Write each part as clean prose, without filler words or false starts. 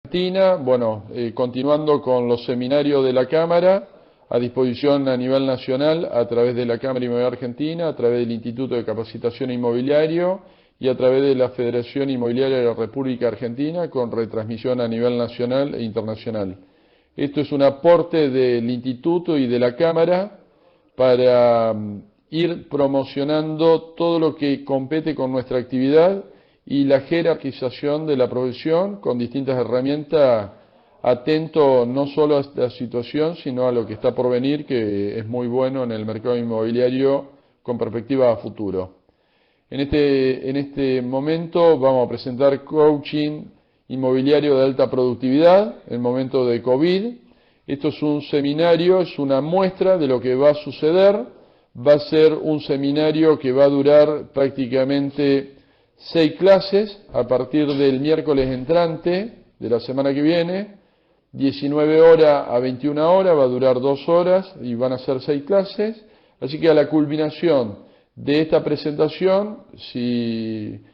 Argentina, bueno, continuando con los seminarios de la Cámara, a disposición a nivel nacional a través de la Cámara Inmobiliaria Argentina, a través del Instituto de Capacitación Inmobiliario y a través de la Federación Inmobiliaria de la República Argentina, con retransmisión a nivel nacional e internacional. Esto es un aporte del Instituto y de la Cámara para ir promocionando todo lo que compete con nuestra actividad y la jerarquización de la profesión con distintas herramientas, atento no solo a esta situación, sino a lo que está por venir, que es muy bueno en el mercado inmobiliario con perspectiva a futuro. En este momento vamos a presentar coaching inmobiliario de alta productividad en momento de COVID. Esto es un seminario, es una muestra de lo que va a suceder. Va a ser un seminario que va a durar prácticamente 6 clases a partir del miércoles entrante de la semana que viene, 19 horas a 21 horas, va a durar 2 horas y van a ser 6 clases. Así que a la culminación de esta presentación, si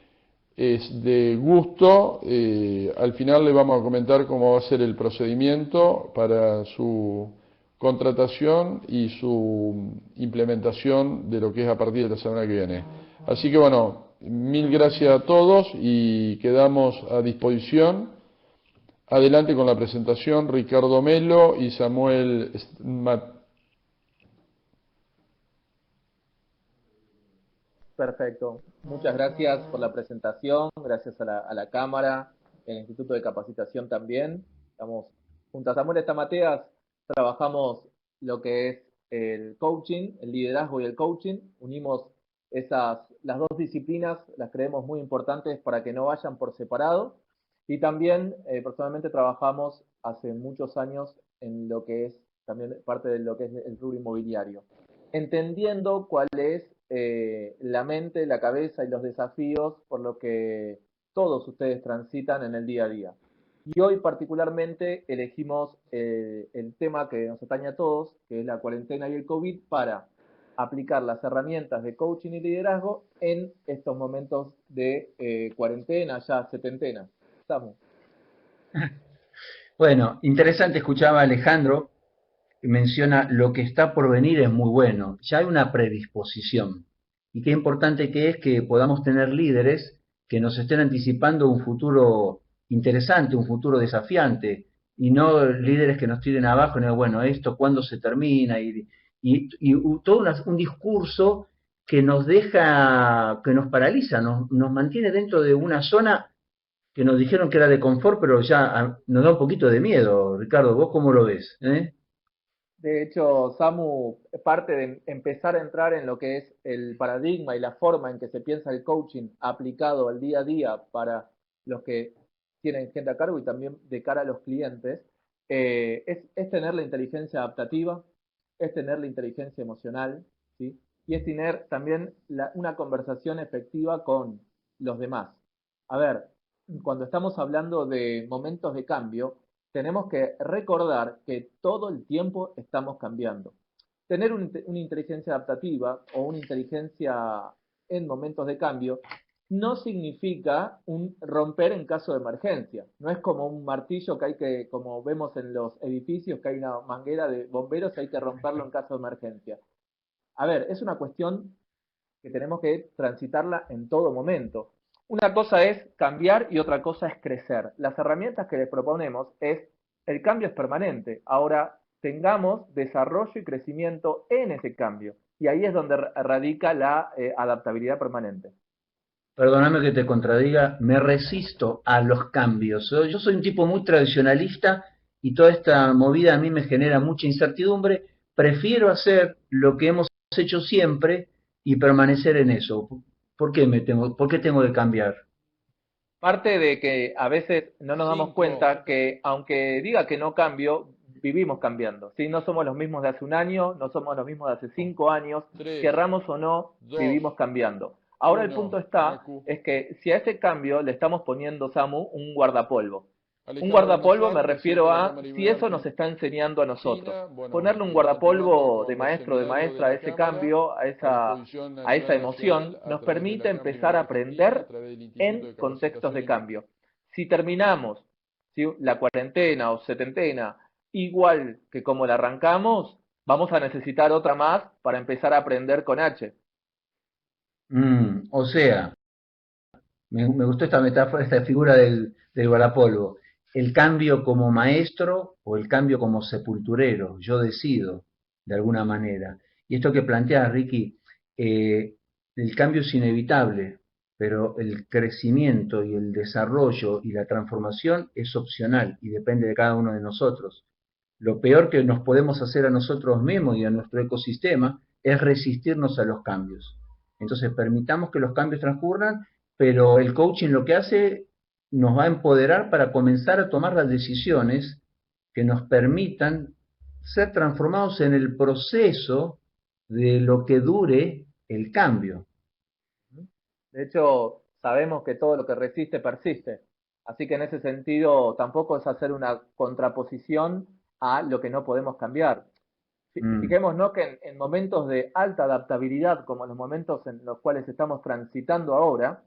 es de gusto, al final le vamos a comentar cómo va a ser el procedimiento para su contratación y su implementación de lo que es a partir de la semana que viene. Así que bueno, mil gracias a todos y quedamos a disposición. Adelante con la presentación, Ricardo Melo y Samuel Perfecto. Muchas gracias por la presentación, gracias a la Cámara, el Instituto de Capacitación también. Estamos junto a Samuel Estamateas, trabajamos lo que es el coaching, el liderazgo y el coaching. Unimos las dos disciplinas, las creemos muy importantes para que no vayan por separado. Y también, personalmente, trabajamos hace muchos años en lo que es también parte de lo que es el rubro inmobiliario, entendiendo cuál es la mente, la cabeza y los desafíos por lo que todos ustedes transitan en el día a día. Y hoy particularmente elegimos el tema que nos atañe a todos, que es la cuarentena y el COVID, para aplicar las herramientas de coaching y liderazgo en estos momentos de cuarentena, ya setentena. Estamos. Bueno, interesante, escuchaba a Alejandro, que menciona lo que está por venir es muy bueno, ya hay una predisposición. Y qué importante que es que podamos tener líderes que nos estén anticipando un futuro interesante, un futuro desafiante, y no líderes que nos tiren abajo, y no, bueno, esto cuándo se termina, y todo un discurso que nos deja, que nos paraliza, nos mantiene dentro de una zona que nos dijeron que era de confort, pero ya nos da un poquito de miedo. Ricardo, ¿vos cómo lo ves? De hecho, Samu, parte de empezar a entrar en lo que es el paradigma y la forma en que se piensa el coaching aplicado al día a día para los que tienen gente a cargo y también de cara a los clientes, es tener la inteligencia adaptativa, es tener la inteligencia emocional, ¿sí? Y es tener también una conversación efectiva con los demás. A ver, cuando estamos hablando de momentos de cambio, tenemos que recordar que todo el tiempo estamos cambiando. Tener una inteligencia adaptativa o una inteligencia en momentos de cambio no significa un romper en caso de emergencia. No es como un martillo que hay que, como vemos en los edificios, que hay una manguera de bomberos y hay que romperlo en caso de emergencia. A ver, es una cuestión que tenemos que transitarla en todo momento. Una cosa es cambiar y otra cosa es crecer. Las herramientas que les proponemos es, el cambio es permanente. Ahora tengamos desarrollo y crecimiento en ese cambio. Y ahí es donde radica la adaptabilidad permanente. Perdóname que te contradiga, me resisto a los cambios. Yo soy un tipo muy tradicionalista y toda esta movida a mí me genera mucha incertidumbre. Prefiero hacer lo que hemos hecho siempre y permanecer en eso. ¿Por qué tengo que cambiar? Parte de que a veces no nos damos 5, cuenta que, aunque diga que no cambio, vivimos cambiando. ¿Sí? No somos los mismos de hace un año, no somos los mismos de hace 5 años, 3, querramos o no, 2, vivimos cambiando. Ahora el punto 1, está, Macu. es que si a ese cambio le estamos poniendo, Samu, un guardapolvo. Un Alejandro guardapolvo me Nazar, presidente refiero de la a Cámara si Inmobiliaria eso nos está enseñando a nosotros. Argentina. Bueno, Ponerle un continuando guardapolvo de con los maestro o de seminarios de maestra a la ese Cámara, cambio, a disposición a a esa nivel nacional, emoción, a nos través de la permite Cámara empezar a Inmobiliaria Argentina, a aprender través del Instituto en de contextos Capacitación de Inmobiliaria. cambio. Si terminamos ¿sí? La cuarentena o setentena, igual que como la arrancamos, vamos a necesitar otra más para empezar a aprender con H. O sea, me gustó esta metáfora, esta figura del guardapolvo. El cambio como maestro o el cambio como sepulturero, yo decido, de alguna manera. Y esto que planteas, Ricky, el cambio es inevitable, pero el crecimiento y el desarrollo y la transformación es opcional y depende de cada uno de nosotros. Lo peor que nos podemos hacer a nosotros mismos y a nuestro ecosistema es resistirnos a los cambios. Entonces, permitamos que los cambios transcurran, pero el coaching lo que hace nos va a empoderar para comenzar a tomar las decisiones que nos permitan ser transformados en el proceso de lo que dure el cambio. De hecho, sabemos que todo lo que resiste persiste. Así que en ese sentido tampoco es hacer una contraposición a lo que no podemos cambiar. Mm, Fijémonos que en momentos de alta adaptabilidad, como los momentos en los cuales estamos transitando ahora,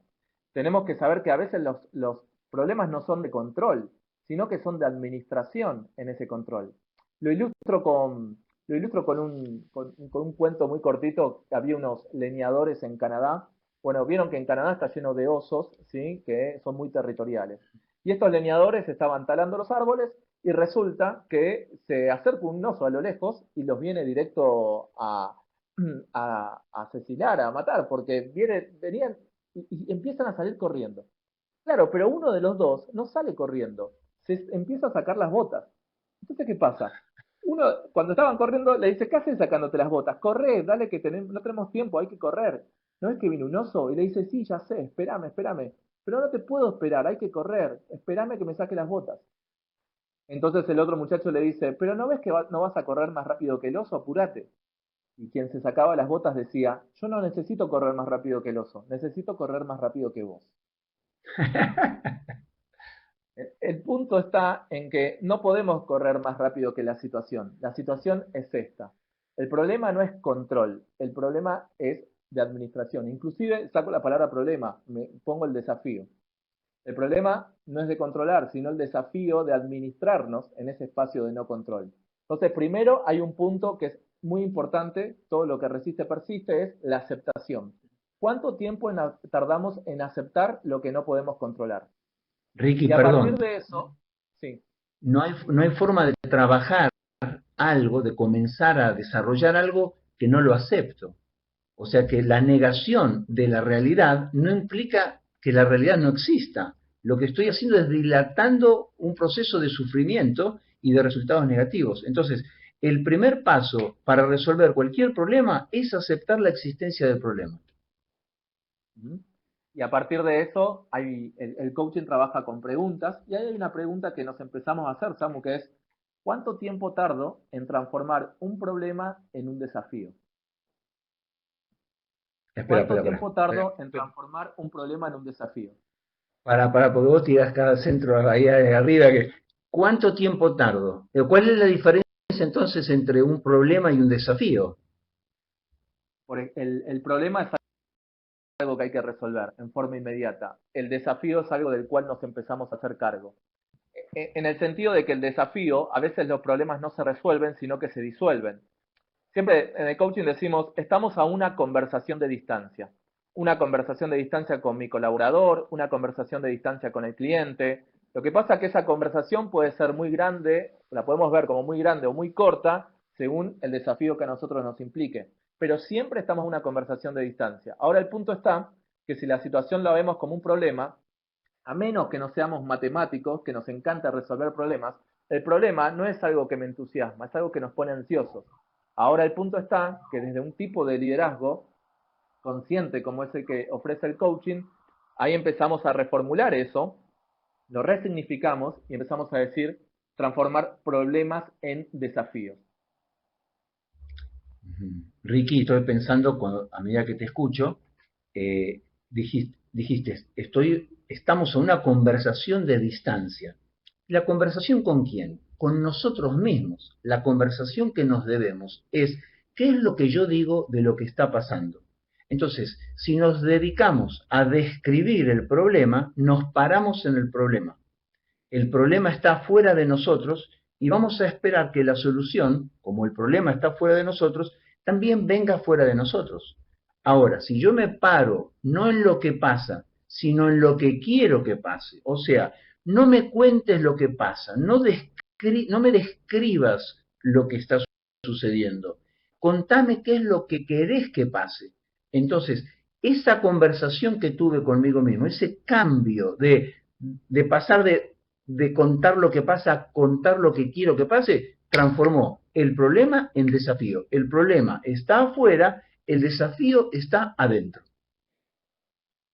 tenemos que saber que a veces los problemas no son de control, sino que son de administración en ese control. Lo ilustro con un cuento muy cortito. Había unos leñadores en Canadá. Bueno, vieron que en Canadá está lleno de osos, ¿sí? Que son muy territoriales. Y estos leñadores estaban talando los árboles y resulta que se acerca un oso a lo lejos y los viene directo a asesinar, a matar, porque venían y empiezan a salir corriendo. Claro, pero uno de los dos no sale corriendo, se empieza a sacar las botas. Entonces, ¿qué pasa? Uno, cuando estaban corriendo, le dice, ¿qué haces sacándote las botas? Corre, dale que no tenemos tiempo, hay que correr. ¿No es que viene un oso? Y le dice, sí, ya sé, espérame, espérame. Pero no te puedo esperar, hay que correr. Espérame que me saque las botas. Entonces el otro muchacho le dice, pero ¿no ves que no vas a correr más rápido que el oso? Apúrate. Y quien se sacaba las botas decía, yo no necesito correr más rápido que el oso, necesito correr más rápido que vos. El punto está en que no podemos correr más rápido que la situación. La situación es esta. El problema no es control, el problema es de administración. Inclusive saco la palabra problema, me pongo el desafío. El problema no es de controlar, sino el desafío de administrarnos en ese espacio de no control. Entonces, primero hay un punto que es muy importante, todo lo que resiste persiste, es la aceptación. ¿Cuánto tiempo tardamos en aceptar lo que no podemos controlar? Ricky, Y a partir perdón, de eso, sí, no hay forma de trabajar algo, de comenzar a desarrollar algo que no lo acepto. O sea que la negación de la realidad no implica que la realidad no exista. Lo que estoy haciendo es dilatando un proceso de sufrimiento y de resultados negativos. Entonces, el primer paso para resolver cualquier problema es aceptar la existencia del problema. y a partir de eso, el coaching trabaja con preguntas, y ahí hay una pregunta que nos empezamos a hacer, Samu, que es, ¿cuánto tiempo tardo en transformar un problema en un desafío? Espera, ¿Cuánto espera, espera. tiempo tardo en transformar un problema en un desafío? Porque vos tirás cada centro ahí arriba. ¿Cuánto tiempo tardo? ¿Cuál es la diferencia entonces entre un problema y un desafío? El problema es algo que hay que resolver en forma inmediata. El desafío es algo del cual nos empezamos a hacer cargo. En el sentido de que el desafío, a veces los problemas no se resuelven, sino que se disuelven. Siempre en el coaching decimos, estamos a una conversación de distancia. Una conversación de distancia con mi colaborador, una conversación de distancia con el cliente. Lo que pasa es que esa conversación puede ser muy grande, la podemos ver como muy grande o muy corta, según el desafío que a nosotros nos implique. Pero siempre estamos en una conversación de distancia. Ahora el punto está que si la situación la vemos como un problema, a menos que no seamos matemáticos, que nos encanta resolver problemas, el problema no es algo que me entusiasma, es algo que nos pone ansiosos. Ahora el punto está que desde un tipo de liderazgo consciente como es el que ofrece el coaching, ahí empezamos a reformular eso, lo resignificamos y empezamos a decir transformar problemas en desafíos. Ricky, estoy pensando, a medida que te escucho, dijiste, estamos en una conversación de distancia. ¿La conversación con quién? Con nosotros mismos. La conversación que nos debemos es, ¿qué es lo que yo digo de lo que está pasando? Entonces, si nos dedicamos a describir el problema, nos paramos en el problema. el problema está fuera de nosotros y vamos a esperar que la solución, como el problema está fuera de nosotros, también venga fuera de nosotros. Ahora, si yo me paro no en lo que pasa, sino en lo que quiero que pase, o sea, no me cuentes lo que pasa, no me describas lo que está sucediendo, contame qué es lo que querés que pase. Entonces, esa conversación que tuve conmigo mismo, ese cambio de pasar de contar lo que pasa a contar lo que quiero que pase, transformó el problema en desafío. El problema está afuera, el desafío está adentro.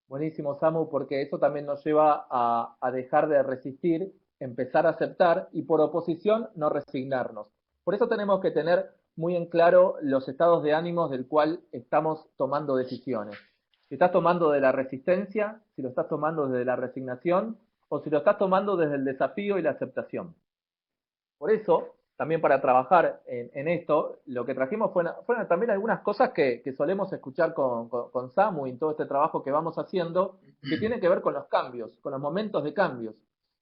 Buenísimo, Samu, porque eso también nos lleva a dejar de resistir, empezar a aceptar y por oposición no resignarnos. Por eso tenemos que tener muy en claro los estados de ánimos del cual estamos tomando decisiones. Si estás tomando de la resistencia, si lo estás tomando desde la resignación o si lo estás tomando desde el desafío y la aceptación. Por eso, también para trabajar en esto, lo que trajimos fueron también algunas cosas que solemos escuchar con Samu y en todo este trabajo que vamos haciendo, que tienen que ver con los cambios, con los momentos de cambios.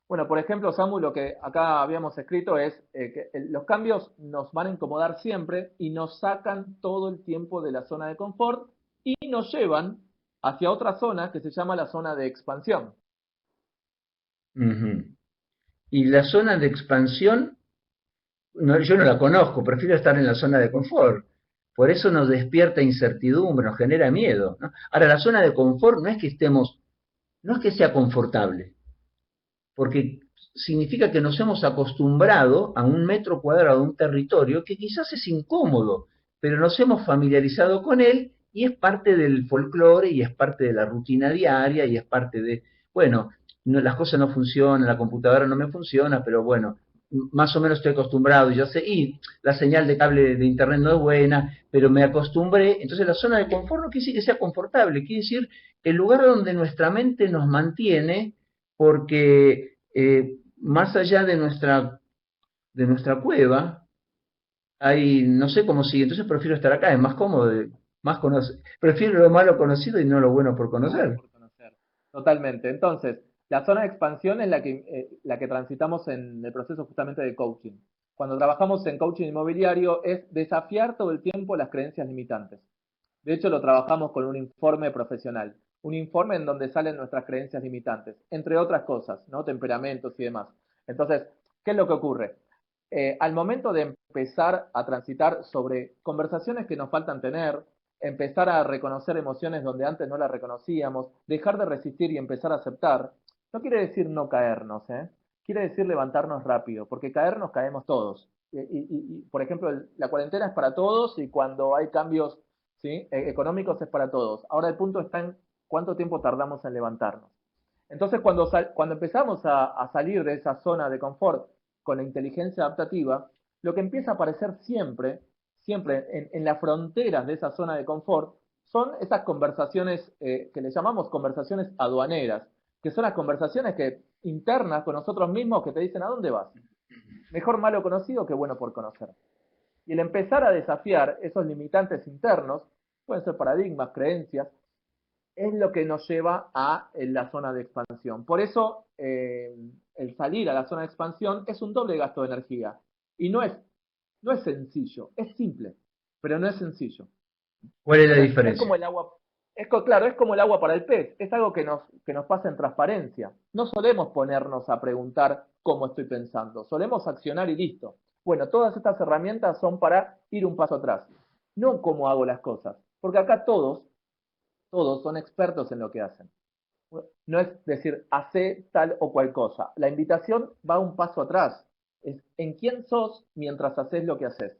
Bueno, por ejemplo, Samu, lo que acá habíamos escrito es que los cambios nos van a incomodar siempre y nos sacan todo el tiempo de la zona de confort y nos llevan hacia otra zona que se llama la zona de expansión. Y la zona de expansión, yo no la conozco, prefiero estar en la zona de confort. Por eso nos despierta incertidumbre, nos genera miedo, ¿no? Ahora, la zona de confort no es que sea confortable, porque significa que nos hemos acostumbrado a un metro cuadrado de un territorio que quizás es incómodo, pero nos hemos familiarizado con él y es parte del folclore y es parte de la rutina diaria y es parte de, bueno, no, las cosas no funcionan, la computadora no me funciona, pero bueno, más o menos estoy acostumbrado, ya sé, y la señal de cable de internet no es buena, pero me acostumbré. Entonces la zona de confort no quiere decir que sea confortable, quiere decir el lugar donde nuestra mente nos mantiene, porque más allá de nuestra cueva, hay, no sé cómo sigue, entonces prefiero estar acá, es más cómodo, prefiero lo malo conocido y no lo bueno por Lo bueno conocer. por conocer. Totalmente. Entonces, la zona de expansión es la que transitamos en el proceso justamente de coaching. Cuando trabajamos en coaching inmobiliario es desafiar todo el tiempo las creencias limitantes. De hecho, lo trabajamos con un informe profesional, un informe en donde salen nuestras creencias limitantes, entre otras cosas, ¿no? Temperamentos y demás. Entonces, ¿qué es lo que ocurre? Al momento de empezar a transitar sobre conversaciones que nos faltan tener, empezar a reconocer emociones donde antes no las reconocíamos, dejar de resistir y empezar a aceptar, no quiere decir no caernos, ¿eh? Quiere decir levantarnos rápido, porque caernos caemos todos. Por ejemplo, la cuarentena es para todos y cuando hay cambios, ¿sí?, económicos es para todos. Ahora el punto está en cuánto tiempo tardamos en levantarnos. Entonces, cuando empezamos a salir de esa zona de confort con la inteligencia adaptativa, lo que empieza a aparecer siempre en las fronteras de esa zona de confort, son esas conversaciones que le llamamos conversaciones aduaneras, que son las conversaciones internas con nosotros mismos que te dicen ¿a dónde vas? Mejor malo conocido que bueno por conocer. Y el empezar a desafiar esos limitantes internos, pueden ser paradigmas, creencias, es lo que nos lleva a la zona de expansión. Por eso, el salir a la zona de expansión es un doble gasto de energía. Y no es sencillo, es simple, pero no es sencillo. ¿Cuál es la Entonces, es diferencia? como el agua, claro, es como el agua para el pez, es algo que nos pasa en transparencia. No solemos ponernos a preguntar cómo estoy pensando, solemos accionar y listo. Bueno, todas estas herramientas son para ir un paso atrás, no cómo hago las cosas, porque acá todos son expertos en lo que hacen. No es decir, hace tal o cual cosa. La invitación va un paso atrás. Es en quién sos mientras haces lo que haces.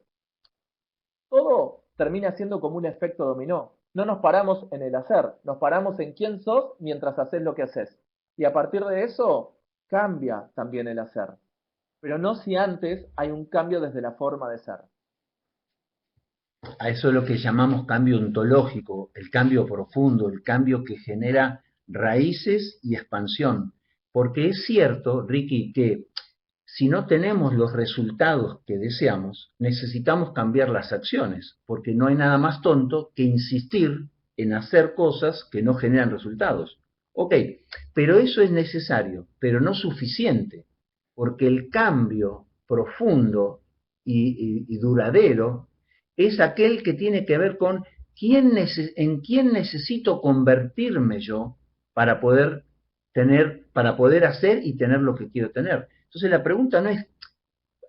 Todo termina siendo como un efecto dominó. No nos paramos en el hacer, nos paramos en quién sos mientras haces lo que haces. Y a partir de eso cambia también el hacer. Pero no si antes hay un cambio desde la forma de ser. A eso es lo que llamamos cambio ontológico, el cambio profundo, el cambio que genera raíces y expansión. Porque es cierto, Ricky, que si no tenemos los resultados que deseamos, necesitamos cambiar las acciones, porque no hay nada más tonto que insistir en hacer cosas que no generan resultados. Ok, pero eso es necesario, pero no suficiente. porque el cambio profundo y duradero es aquel que tiene que ver con en quién necesito convertirme yo para poder para poder hacer y tener lo que quiero tener. Entonces la pregunta no es,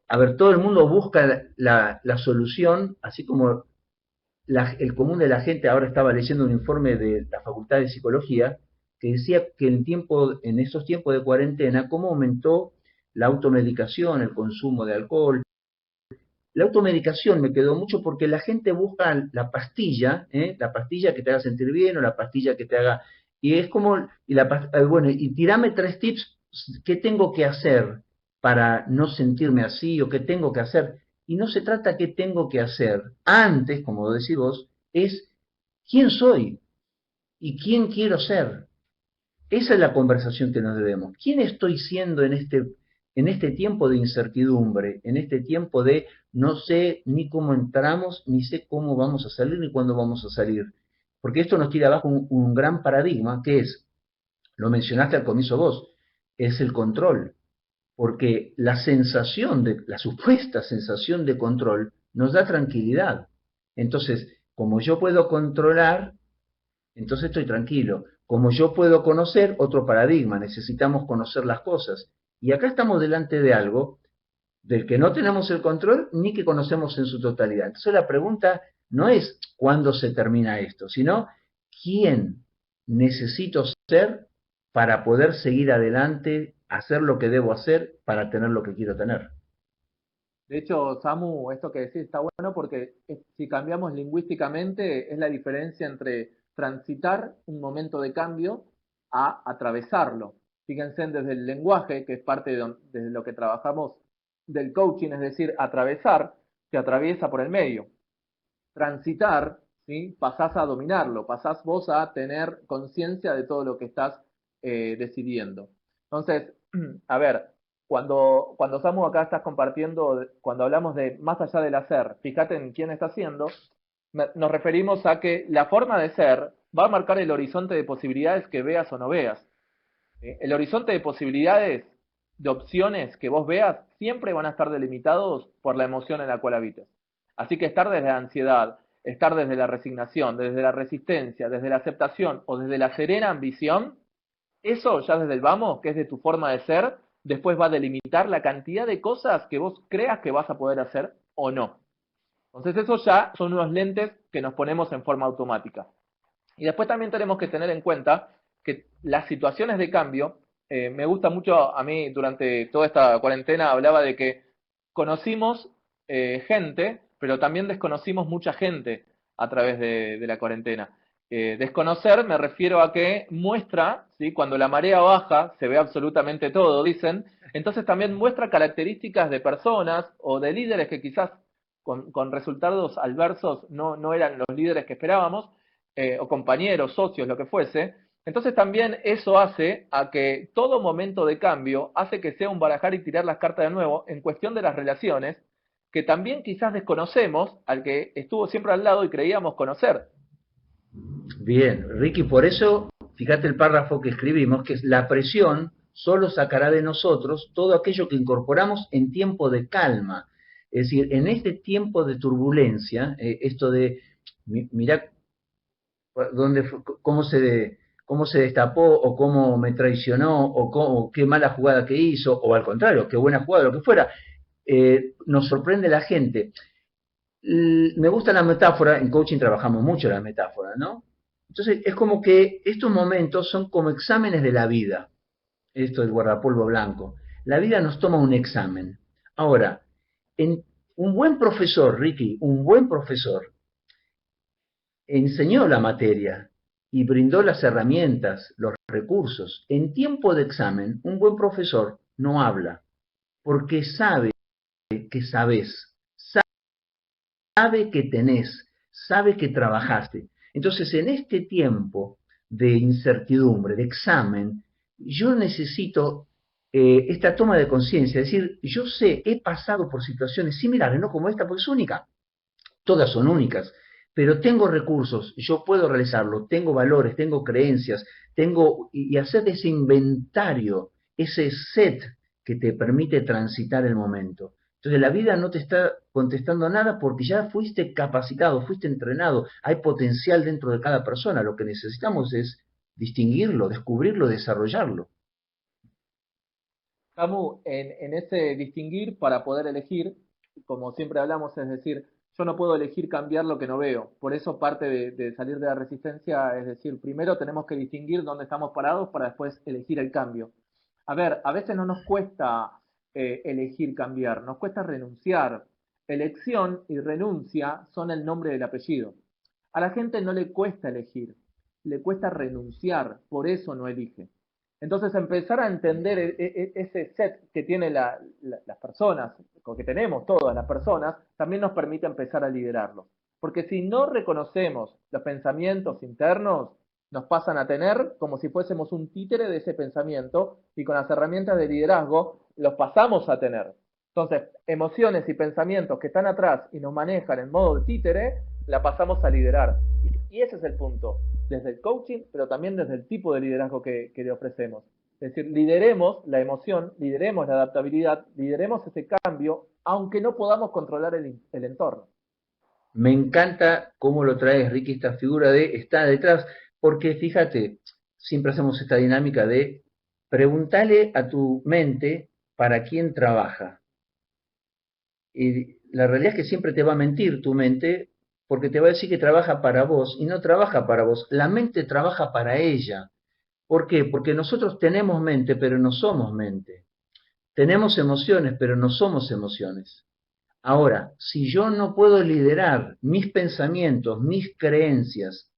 a ver, todo el mundo busca la solución, así como el común de la gente. Ahora estaba leyendo un informe de la Facultad de Psicología que decía que en esos tiempos de cuarentena, cómo aumentó la automedicación, el consumo de alcohol. La automedicación me quedó mucho porque la gente busca la pastilla, la pastilla que te haga sentir bien o la pastilla que te haga... Y es como, bueno, y tirame 3 tips, ¿qué tengo que hacer para no sentirme así o qué tengo que hacer? Y no se trata qué tengo que hacer. Antes, como decís vos, es quién soy y quién quiero ser. Esa es la conversación que nos debemos. ¿Quién estoy siendo en este tiempo de incertidumbre, en este tiempo de no sé ni cómo entramos, ni sé cómo vamos a salir, ni cuándo vamos a salir? Porque esto nos tira abajo un gran paradigma que es, lo mencionaste al comienzo vos, es el control. Porque la supuesta sensación de control nos da tranquilidad. Entonces, como yo puedo controlar, entonces estoy tranquilo. Como yo puedo conocer, otro paradigma, necesitamos conocer las cosas. Y acá estamos delante de algo del que no tenemos el control ni que conocemos en su totalidad. Entonces la pregunta no es cuándo se termina esto, sino quién necesito ser para poder seguir adelante, hacer lo que debo hacer para tener lo que quiero tener. De hecho, Samu, esto que decís está bueno porque si cambiamos lingüísticamente es la diferencia entre transitar un momento de cambio a atravesarlo. Fíjense desde el lenguaje, que es parte de lo que trabajamos del coaching, es decir, atravesar, se atraviesa por el medio. Transitar, ¿sí? Pasás a dominarlo, pasás vos a tener conciencia de todo lo que estás decidiendo. Entonces, a ver, cuando Samu acá estás compartiendo, cuando hablamos de más allá del hacer, fíjate en quién está haciendo, nos referimos a que la forma de ser va a marcar el horizonte de posibilidades que veas o no veas. El horizonte de posibilidades, de opciones que vos veas, siempre van a estar delimitados por la emoción en la cual habites. Así que estar desde la ansiedad, estar desde la resignación, desde la resistencia, desde la aceptación o desde la serena ambición, eso ya desde el vamos, que es de tu forma de ser, después va a delimitar la cantidad de cosas que vos creas que vas a poder hacer o no. Entonces eso ya son unos lentes que nos ponemos en forma automática. Y después también tenemos que tener en cuenta que las situaciones de cambio, me gusta mucho, a mí durante toda esta cuarentena hablaba de que conocimos gente, pero también desconocimos mucha gente a través de la cuarentena. Desconocer me refiero a que muestra, ¿sí? Cuando la marea baja, se ve absolutamente todo, dicen, entonces también muestra características de personas o de líderes que quizás con resultados adversos no eran los líderes que esperábamos, o compañeros, socios, lo que fuese. Entonces también eso hace a que todo momento de cambio hace que sea un barajar y tirar las cartas de nuevo en cuestión de las relaciones, que también quizás desconocemos al que estuvo siempre al lado y creíamos conocer. Bien, Ricky, por eso, fíjate el párrafo que escribimos, que es la presión solo sacará de nosotros todo aquello que incorporamos en tiempo de calma. Es decir, en este tiempo de turbulencia, esto de, mirá dónde, cómo se destapó, o cómo me traicionó, o qué mala jugada que hizo, o al contrario, qué buena jugada, lo que fuera, nos sorprende la gente. Me gusta la metáfora, en coaching trabajamos mucho la metáfora, ¿no? Entonces es como que estos momentos son como exámenes de la vida, esto del guardapolvo blanco. La vida nos toma un examen. Ahora, un buen profesor, Ricky, un buen profesor, enseñó la materia y brindó las herramientas, los recursos. En tiempo de examen, un buen profesor no habla, porque sabe que sabes, sabe que tenés, sabe que trabajaste. Entonces, en este tiempo de incertidumbre, de examen, yo necesito esta toma de conciencia, es decir, yo sé, he pasado por situaciones similares, no como esta, porque es única, todas son únicas, pero tengo recursos, yo puedo realizarlo, tengo valores, tengo creencias, y hacer ese inventario, ese set que te permite transitar el momento. Entonces la vida no te está contestando nada porque ya fuiste capacitado, fuiste entrenado, hay potencial dentro de cada persona. Lo que necesitamos es distinguirlo, descubrirlo, desarrollarlo. Samu, en ese distinguir para poder elegir, como siempre hablamos, es decir, yo no puedo elegir cambiar lo que no veo. Por eso parte de salir de la resistencia, es decir, primero tenemos que distinguir dónde estamos parados para después elegir el cambio. A ver, a veces no nos cuesta elegir cambiar, nos cuesta renunciar. Elección y renuncia son el nombre del apellido. A la gente no le cuesta elegir, le cuesta renunciar, por eso no elige. Entonces empezar a entender ese set que tienen las personas, o que tenemos todas las personas, también nos permite empezar a liderarlo. Porque si no reconocemos los pensamientos internos, nos pasan a tener como si fuésemos un títere de ese pensamiento y con las herramientas de liderazgo los pasamos a tener. Entonces, emociones y pensamientos que están atrás y nos manejan en modo de títere, la pasamos a liderar. Y ese es el punto, desde el coaching, pero también desde el tipo de liderazgo que le ofrecemos. Es decir, lideremos la emoción, lideremos la adaptabilidad, lideremos ese cambio, aunque no podamos controlar el entorno. Me encanta cómo lo traes, Ricky, esta figura de está detrás, porque fíjate, siempre hacemos esta dinámica de preguntarle a tu mente para quién trabaja. Y la realidad es que siempre te va a mentir tu mente porque te va a decir que trabaja para vos y no trabaja para vos. La mente trabaja para ella. ¿Por qué? Porque nosotros tenemos mente, pero no somos mente. Tenemos emociones, pero no somos emociones. Ahora, si yo no puedo liderar mis pensamientos, mis creencias,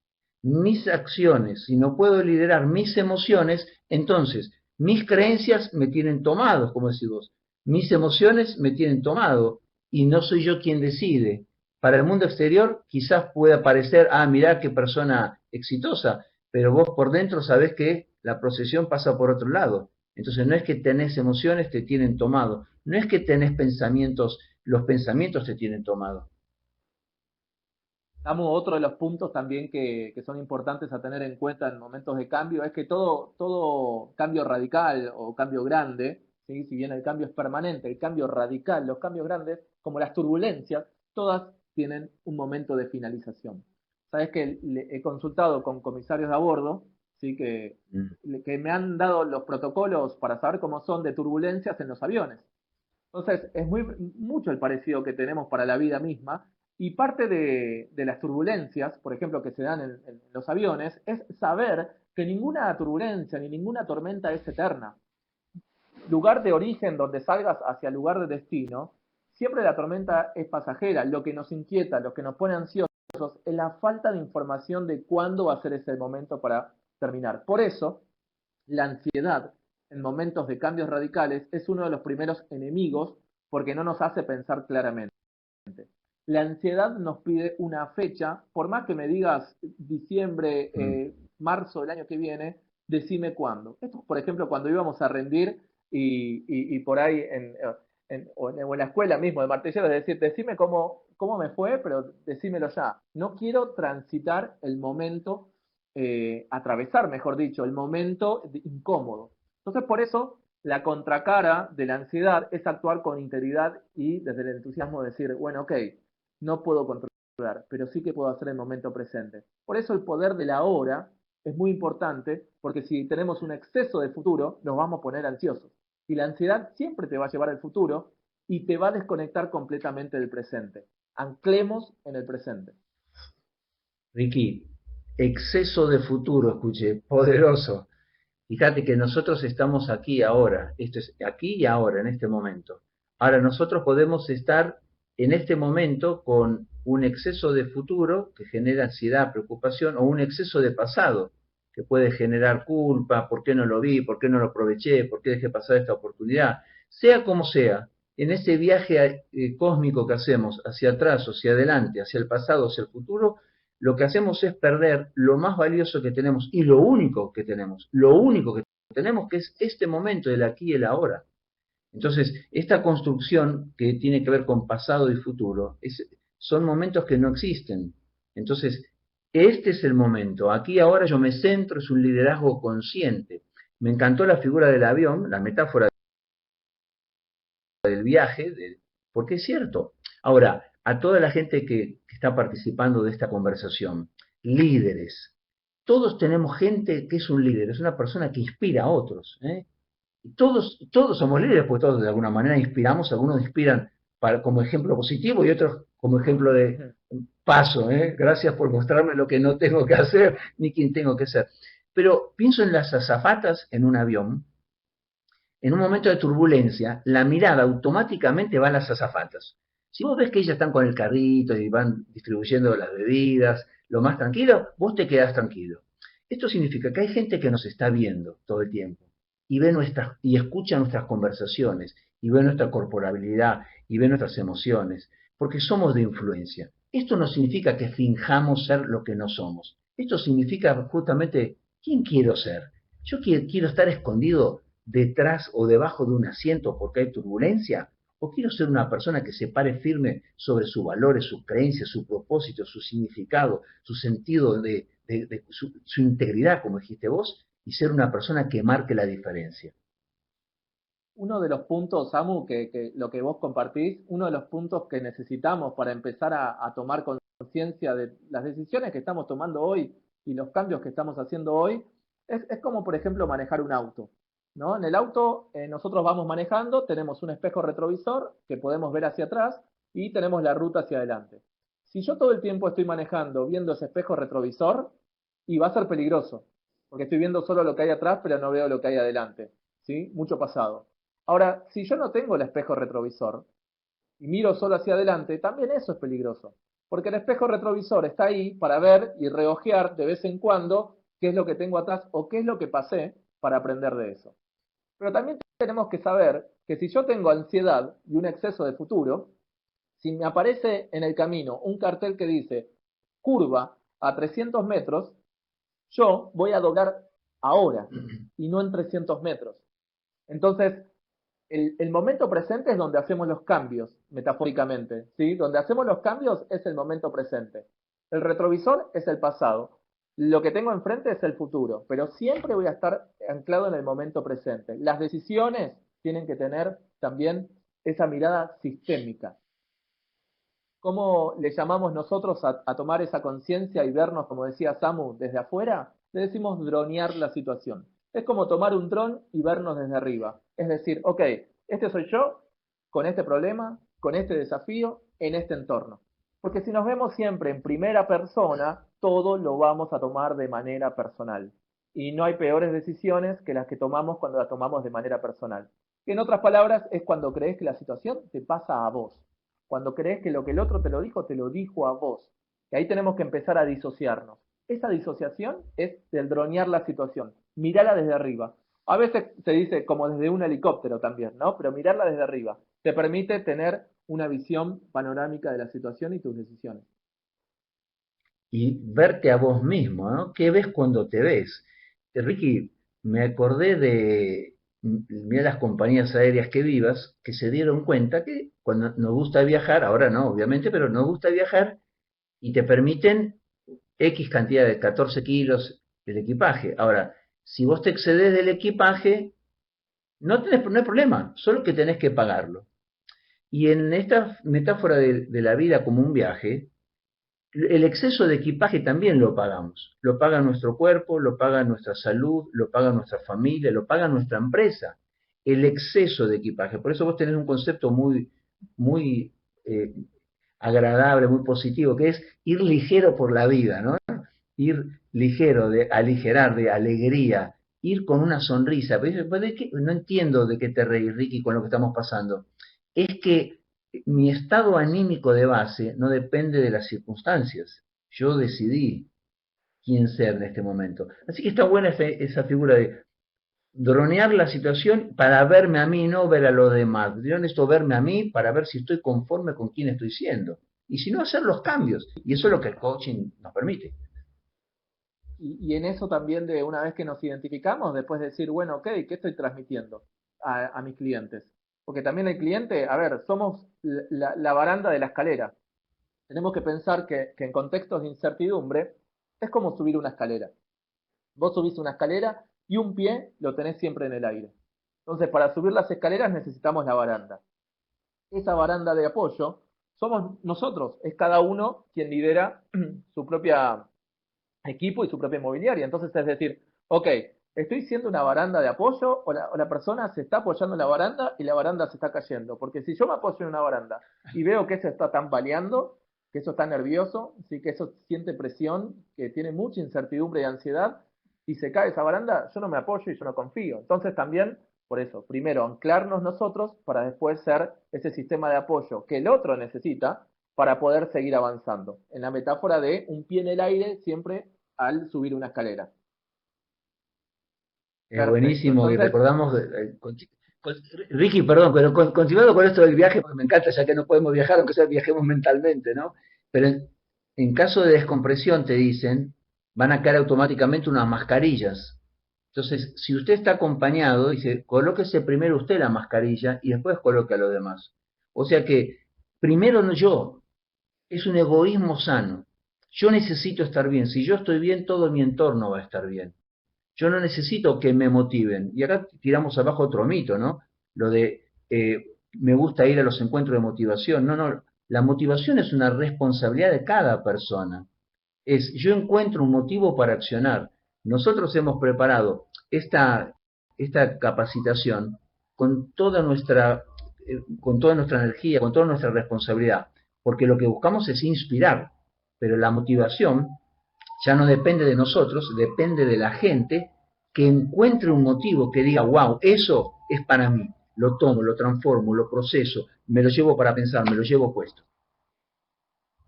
mis acciones, si no puedo liderar mis emociones, entonces mis creencias me tienen tomados, como decís vos, mis emociones me tienen tomado y no soy yo quien decide. Para el mundo exterior quizás pueda parecer, ah, mirá qué persona exitosa, pero vos por dentro sabés que la procesión pasa por otro lado. Entonces no es que tenés emociones, te tienen tomado. No es que tenés pensamientos, los pensamientos te tienen tomado. Damos otro de los puntos también que son importantes a tener en cuenta en momentos de cambio, es que todo cambio radical o cambio grande, ¿sí? Si bien el cambio es permanente, el cambio radical, los cambios grandes, como las turbulencias, todas tienen un momento de finalización. Sabes que he consultado con comisarios de a bordo, ¿sí? Que me han dado los protocolos para saber cómo son de turbulencias en los aviones. Entonces, es mucho el parecido que tenemos para la vida misma y parte de las turbulencias, por ejemplo, que se dan en los aviones, es saber que ninguna turbulencia ni ninguna tormenta es eterna. Lugar de origen donde salgas hacia el lugar de destino, siempre la tormenta es pasajera. Lo que nos inquieta, lo que nos pone ansiosos, es la falta de información de cuándo va a ser ese momento para terminar. Por eso, la ansiedad en momentos de cambios radicales es uno de los primeros enemigos porque no nos hace pensar claramente. La ansiedad nos pide una fecha, por más que me digas diciembre, marzo del año que viene, decime cuándo. Esto, por ejemplo, cuando íbamos a rendir y por ahí o en la escuela mismo de martillero, es decir, decime cómo me fue, pero decímelo ya. No quiero transitar el momento, atravesar, mejor dicho, el momento incómodo. Entonces, por eso, la contracara de la ansiedad es actuar con integridad y desde el entusiasmo decir, bueno, ok, no puedo controlar, pero sí que puedo hacer el momento presente. Por eso el poder de la hora es muy importante, porque si tenemos un exceso de futuro, nos vamos a poner ansiosos. Y la ansiedad siempre te va a llevar al futuro y te va a desconectar completamente del presente. Anclemos en el presente. Ricky, exceso de futuro, escuché, poderoso. Fíjate que nosotros estamos aquí ahora, esto es aquí y ahora, en este momento. Ahora nosotros podemos estar en este momento con un exceso de futuro que genera ansiedad, preocupación, o un exceso de pasado que puede generar culpa, ¿por qué no lo vi? ¿Por qué no lo aproveché? ¿Por qué dejé pasar esta oportunidad? Sea como sea, en ese viaje cósmico que hacemos hacia atrás, hacia adelante, hacia el pasado, hacia el futuro, lo que hacemos es perder lo más valioso que tenemos y lo único que tenemos que es este momento, el aquí y el ahora. Entonces, esta construcción que tiene que ver con pasado y futuro, son momentos que no existen. Entonces, este es el momento, aquí ahora yo me centro, es un liderazgo consciente. Me encantó la figura del avión, la metáfora de viaje, porque es cierto. Ahora, a toda la gente que está participando de esta conversación, líderes, todos tenemos gente que es un líder, es una persona que inspira a otros, ¿eh? Todos somos líderes, pues todos de alguna manera inspiramos, algunos inspiran como ejemplo positivo y otros como ejemplo de paso, ¿eh? Gracias por mostrarme lo que no tengo que hacer ni quién tengo que ser. Pero pienso en las azafatas en un avión, en un momento de turbulencia, la mirada automáticamente va a las azafatas. Si vos ves que ellas están con el carrito y van distribuyendo las bebidas, lo más tranquilo, vos te quedás tranquilo. Esto significa que hay gente que nos está viendo todo el tiempo y ve y escucha nuestras conversaciones y ve nuestra corporabilidad y ve nuestras emociones, porque somos de influencia. Esto no significa que finjamos ser lo que no somos. Esto significa justamente quién quiero ser. Yo quiero estar escondido detrás o debajo de un asiento porque hay turbulencia, o quiero ser una persona que se pare firme sobre sus valores, sus creencias, su propósito, su significado, su sentido de su integridad, como dijiste vos, y ser una persona que marque la diferencia. Uno de los puntos, Samu, que lo que vos compartís, uno de los puntos que necesitamos para empezar a tomar conciencia de las decisiones que estamos tomando hoy y los cambios que estamos haciendo hoy, es como, por ejemplo, manejar un auto, ¿no? En el auto nosotros vamos manejando, tenemos un espejo retrovisor que podemos ver hacia atrás y tenemos la ruta hacia adelante. Si yo todo el tiempo estoy manejando viendo ese espejo retrovisor, y va a ser peligroso, porque estoy viendo solo lo que hay atrás, pero no veo lo que hay adelante, ¿sí? Mucho pasado. Ahora, si yo no tengo el espejo retrovisor y miro solo hacia adelante, también eso es peligroso, porque el espejo retrovisor está ahí para ver y reojear de vez en cuando qué es lo que tengo atrás o qué es lo que pasé para aprender de eso. Pero también tenemos que saber que si yo tengo ansiedad y un exceso de futuro, si me aparece en el camino un cartel que dice curva a 300 metros, yo voy a doblar ahora y no en 300 metros. Entonces, el momento presente es donde hacemos los cambios, metafóricamente, ¿sí? Donde hacemos los cambios es el momento presente. El retrovisor es el pasado. Lo que tengo enfrente es el futuro, pero siempre voy a estar anclado en el momento presente. Las decisiones tienen que tener también esa mirada sistémica. ¿Cómo le llamamos nosotros a tomar esa conciencia y vernos, como decía Samu, desde afuera? Le decimos dronear la situación. Es como tomar un dron y vernos desde arriba. Es decir, ok, este soy yo, con este problema, con este desafío, en este entorno. Porque si nos vemos siempre en primera persona, todo lo vamos a tomar de manera personal. Y no hay peores decisiones que las que tomamos cuando las tomamos de manera personal. En otras palabras, es cuando crees que la situación te pasa a vos. Cuando crees que lo que el otro te lo dijo a vos. Y ahí tenemos que empezar a disociarnos. Esa disociación es del dronear la situación, mirarla desde arriba. A veces se dice como desde un helicóptero también, ¿no? Pero mirarla desde arriba te permite tener una visión panorámica de la situación y tus decisiones. Y verte a vos mismo, ¿no? ¿Qué ves cuando te ves? Ricky, me acordé de, mira las compañías aéreas que vivas, que se dieron cuenta que cuando nos gusta viajar, ahora no, obviamente, pero nos gusta viajar y te permiten X cantidad de 14 kilos del equipaje. Ahora, si vos te excedes del equipaje, no hay problema, solo que tenés que pagarlo. Y en esta metáfora de la vida como un viaje, el exceso de equipaje también lo pagamos. Lo paga nuestro cuerpo, lo paga nuestra salud, lo paga nuestra familia, lo paga nuestra empresa. El exceso de equipaje. Por eso vos tenés un concepto muy eh, agradable, muy positivo, que es ir ligero por la vida, ¿no? Ir ligero, de aligerar, de alegría, ir con una sonrisa. Pero no entiendo de qué te reís, Ricky, con lo que estamos pasando. Es que mi estado anímico de base no depende de las circunstancias. Yo decidí quién ser en este momento. Así que está buena esa figura de dronear la situación para verme a mí, no ver a los demás. Yo necesito verme a mí para ver si estoy conforme con quién estoy siendo. Y si no, hacer los cambios. Y eso es lo que el coaching nos permite. Y en eso también de una vez que nos identificamos, después decir, bueno, ok, ¿qué estoy transmitiendo a mis clientes? Porque también el cliente, a ver, somos la baranda de la escalera. Tenemos que pensar que en contextos de incertidumbre es como subir una escalera. Vos subís una escalera y un pie lo tenés siempre en el aire. Entonces, para subir las escaleras necesitamos la baranda. esa baranda de apoyo somos nosotros, es cada uno quien lidera su propia equipo y su propia inmobiliaria. Entonces, es decir, ok, estoy siendo una baranda de apoyo o la persona se está apoyando en la baranda y la baranda se está cayendo. Porque si yo me apoyo en una baranda y veo que eso está tambaleando, que eso está nervioso, ¿sí? Que eso siente presión, que tiene mucha incertidumbre y ansiedad, y se cae esa baranda, yo no me apoyo y yo no confío. Entonces también, por eso, primero anclarnos nosotros para después ser ese sistema de apoyo que el otro necesita para poder seguir avanzando. En la metáfora de un pie en el aire siempre al subir una escalera. Es Perfecto. buenísimo y Entonces, recordamos, con- Ricky, perdón, pero continuando con esto del viaje, porque me encanta, ya que no podemos viajar, aunque sea viajemos mentalmente, ¿no? Pero en caso de descompresión, te dicen, van a caer automáticamente unas mascarillas. Entonces, si usted está acompañado, dice, colóquese primero usted la mascarilla y después coloque a los demás. O sea que, primero no yo, es un egoísmo sano. Yo necesito estar bien. Si yo estoy bien, todo mi entorno va a estar bien. Yo no necesito que me motiven. Y acá tiramos abajo otro mito, ¿no? Lo de me gusta ir a los encuentros de motivación. No, no, la motivación es una responsabilidad de cada persona. Es yo encuentro un motivo para accionar. Nosotros hemos preparado esta capacitación con toda nuestra energía, con toda nuestra responsabilidad, porque lo que buscamos es inspirar, pero la motivación ya no depende de nosotros, depende de la gente que encuentre un motivo que diga, wow, eso es para mí, lo tomo, lo transformo, lo proceso, me lo llevo para pensar, me lo llevo puesto.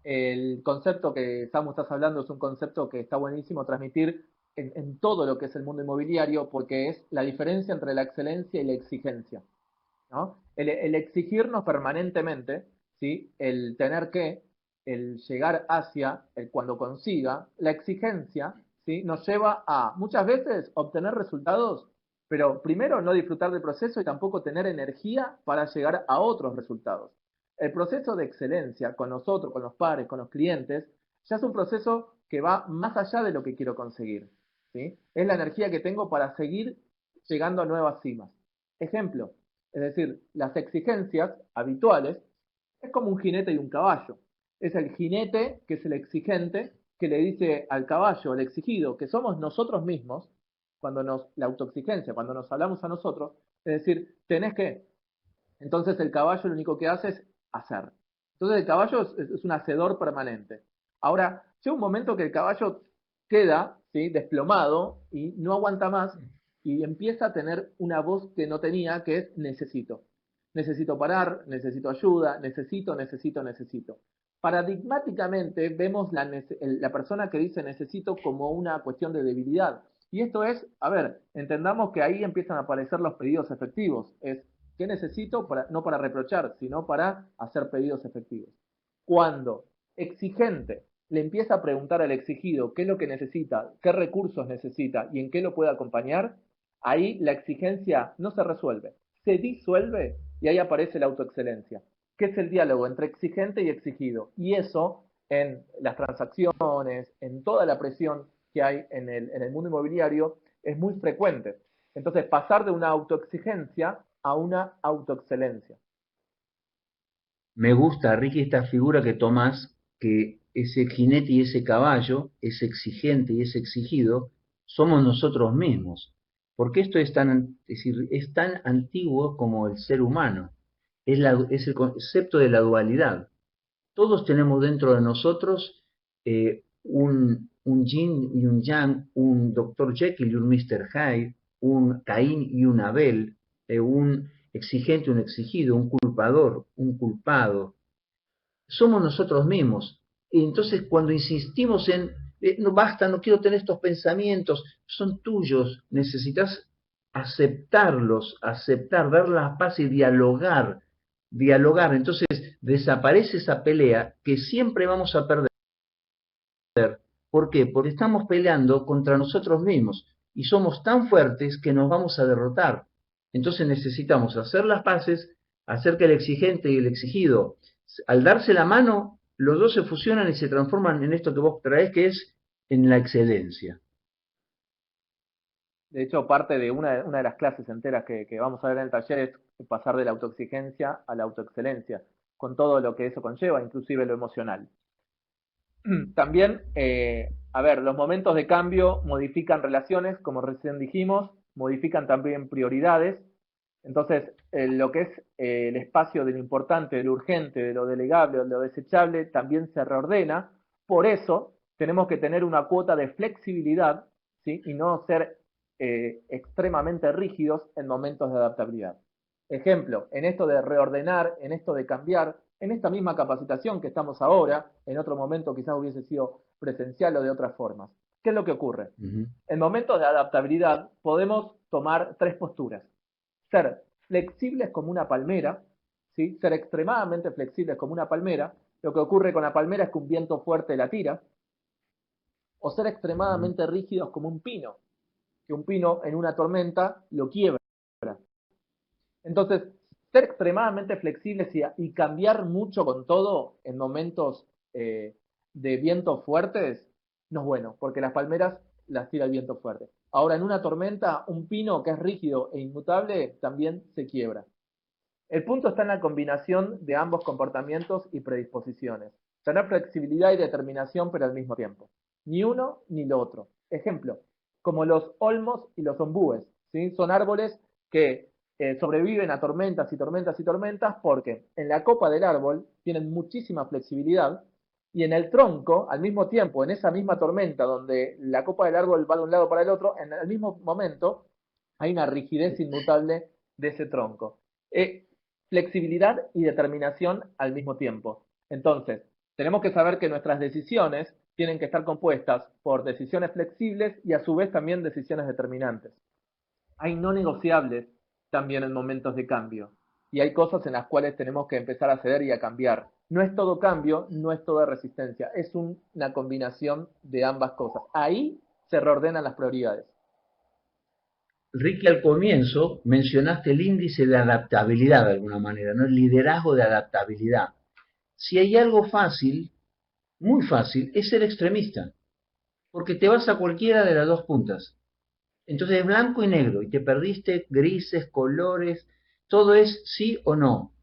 el concepto que Samu estás hablando es un concepto que está buenísimo transmitir en todo lo que es el mundo inmobiliario, porque es la diferencia entre la excelencia y la exigencia, ¿no? El exigirnos permanentemente, ¿sí? El tener que, el llegar hacia, el cuando consiga, la exigencia, ¿sí? Nos lleva a muchas veces obtener resultados, pero primero no disfrutar del proceso y tampoco tener energía para llegar a otros resultados. El proceso de excelencia con nosotros, con los pares, con los clientes, ya es un proceso que va más allá de lo que quiero conseguir, ¿sí? Es la energía que tengo para seguir llegando a nuevas cimas. Ejemplo, es decir, las exigencias habituales es como un jinete y un caballo. Es el jinete, que es el exigente, que le dice al caballo, el exigido, que somos nosotros mismos, la autoexigencia, cuando nos hablamos a nosotros, es decir, tenés que. Entonces el caballo lo único que hace es hacer. Entonces el caballo es un hacedor permanente. Ahora, llega un momento que el caballo queda, ¿sí? Desplomado y no aguanta más y empieza a tener una voz que no tenía, que es necesito. Necesito parar, necesito ayuda, necesito. Paradigmáticamente vemos la persona que dice necesito como una cuestión de debilidad. Y esto es, a ver, entendamos que ahí empiezan a aparecer los pedidos efectivos. Es, ¿qué necesito? No para reprochar, sino para hacer pedidos efectivos. Cuando exigente le empieza a preguntar al exigido qué es lo que necesita, qué recursos necesita y en qué lo puede acompañar, ahí la exigencia no se resuelve, se disuelve y ahí aparece la autoexcelencia, que es el diálogo entre exigente y exigido. Y eso en las transacciones, en toda la presión que hay en el mundo inmobiliario, es muy frecuente. Entonces, pasar de una autoexigencia a una autoexcelencia. Me gusta, Ricky, esta figura que tomás, que ese jinete y ese caballo, ese exigente y ese exigido, somos nosotros mismos. Porque esto es decir, es tan antiguo como el ser humano. Es el concepto de la dualidad. Todos tenemos dentro de nosotros un yin y un yang, un Dr. Jekyll y un Mr. Hyde, un Caín y un Abel, un exigente, un exigido, un culpador, un culpado. Somos nosotros mismos. Y entonces cuando insistimos en, no basta, no quiero tener estos pensamientos, son tuyos, necesitas aceptarlos, aceptar, dar la paz y dialogar, dialogar. Entonces desaparece esa pelea que siempre vamos a perder. ¿Por qué? Porque estamos peleando contra nosotros mismos y somos tan fuertes que nos vamos a derrotar. Entonces necesitamos hacer las paces, hacer que el exigente y el exigido, al darse la mano, los dos se fusionan y se transforman en esto que vos traés, que es en la excelencia. De hecho, parte de una de las clases enteras que vamos a ver en el taller es pasar de la autoexigencia a la autoexcelencia, con todo lo que eso conlleva, inclusive lo emocional. También, a ver, los momentos de cambio modifican relaciones, como recién dijimos, modifican también prioridades. Entonces, lo que es el espacio de lo importante, de lo urgente, de lo delegable, de lo desechable, también se reordena. Por eso, tenemos que tener una cuota de flexibilidad, ¿sí? Y no ser extremadamente rígidos en momentos de adaptabilidad. Ejemplo, en esto de reordenar, en esto de cambiar, en esta misma capacitación que estamos ahora, en otro momento quizás hubiese sido presencial o de otras formas. ¿Qué es lo que ocurre? En momentos de adaptabilidad podemos tomar tres posturas. Ser flexibles como una palmera, ¿sí? Ser extremadamente flexibles como una palmera. Lo que ocurre con la palmera es que un viento fuerte la tira. O ser extremadamente rígidos como un pino, que un pino en una tormenta lo quiebra. Entonces, ser extremadamente flexibles y cambiar mucho con todo en momentos de vientos fuertes no es bueno, porque las palmeras las tira el viento fuerte. Ahora, en una tormenta, un pino que es rígido e inmutable también se quiebra. El punto está en la combinación de ambos comportamientos y predisposiciones. Tener flexibilidad y determinación, pero al mismo tiempo. Ni uno ni lo otro. Ejemplo, como los olmos y los ombúes, ¿sí? Son árboles que sobreviven a tormentas y tormentas y tormentas porque en la copa del árbol tienen muchísima flexibilidad y en el tronco, al mismo tiempo, en esa misma tormenta donde la copa del árbol va de un lado para el otro, en el mismo momento hay una rigidez inmutable de ese tronco. Flexibilidad y determinación al mismo tiempo. Entonces, tenemos que saber que nuestras decisiones tienen que estar compuestas por decisiones flexibles y a su vez también decisiones determinantes. Hay no negociables también en momentos de cambio y hay cosas en las cuales tenemos que empezar a ceder y a cambiar. No es todo cambio, no es toda resistencia, es una combinación de ambas cosas. Ahí se reordenan las prioridades. Ricky, al comienzo mencionaste el índice de adaptabilidad de alguna manera, ¿no? El liderazgo de adaptabilidad. Si hay algo fácil, muy fácil, es ser extremista, porque te vas a cualquiera de las dos puntas. Entonces es blanco y negro y te perdiste grises, colores, todo es sí o no.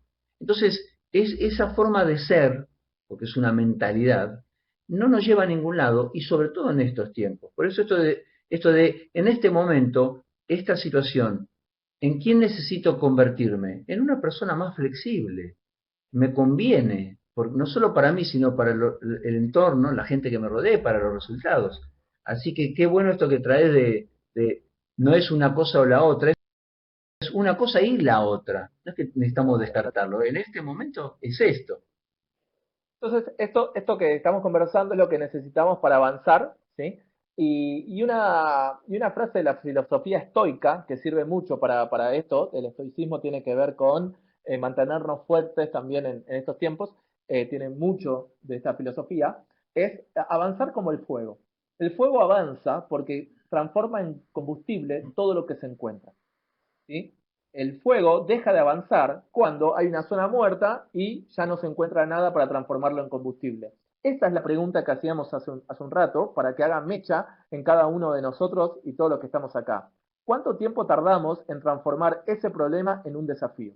Entonces es esa forma de ser, porque es una mentalidad, no nos lleva a ningún lado y sobre todo en estos tiempos. Por eso esto de en este momento, esta situación, ¿en quién necesito convertirme? En una persona más flexible. Me conviene, no solo para mí, sino para el entorno, la gente que me rodee, para los resultados. Así que qué bueno esto que traes de no es una cosa o la otra, es una cosa y la otra. No es que necesitamos descartarlo. En este momento es esto. Entonces, esto que estamos conversando es lo que necesitamos para avanzar, ¿sí? Y una frase de la filosofía estoica que sirve mucho para esto, el estoicismo tiene que ver con mantenernos fuertes también en estos tiempos, tiene mucho de esta filosofía, es avanzar como el fuego. El fuego avanza porque transforma en combustible todo lo que se encuentra, ¿sí? El fuego deja de avanzar cuando hay una zona muerta y ya no se encuentra nada para transformarlo en combustible. Esa es la pregunta que hacíamos hace un rato para que haga mecha en cada uno de nosotros y todos los que estamos acá. ¿Cuánto tiempo tardamos en transformar ese problema en un desafío?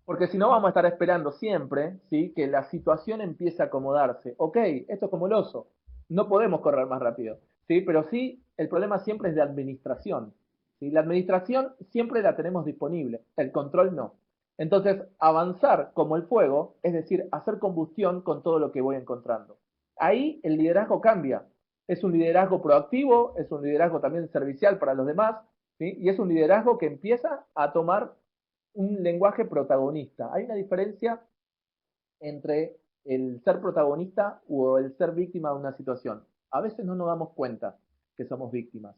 Porque si no vamos a estar esperando siempre, ¿sí? Que la situación empiece a acomodarse. Ok, esto es como el oso, no podemos correr más rápido, ¿sí? Pero sí, el problema siempre es de administración, ¿sí? La administración siempre la tenemos disponible, el control no. Entonces, avanzar como el fuego, es decir, hacer combustión con todo lo que voy encontrando. Ahí el liderazgo cambia. Es un liderazgo proactivo, es un liderazgo también servicial para los demás, ¿sí? Y es un liderazgo que empieza a tomar un lenguaje protagonista. Hay una diferencia entre el ser protagonista o el ser víctima de una situación. A veces no nos damos cuenta que somos víctimas.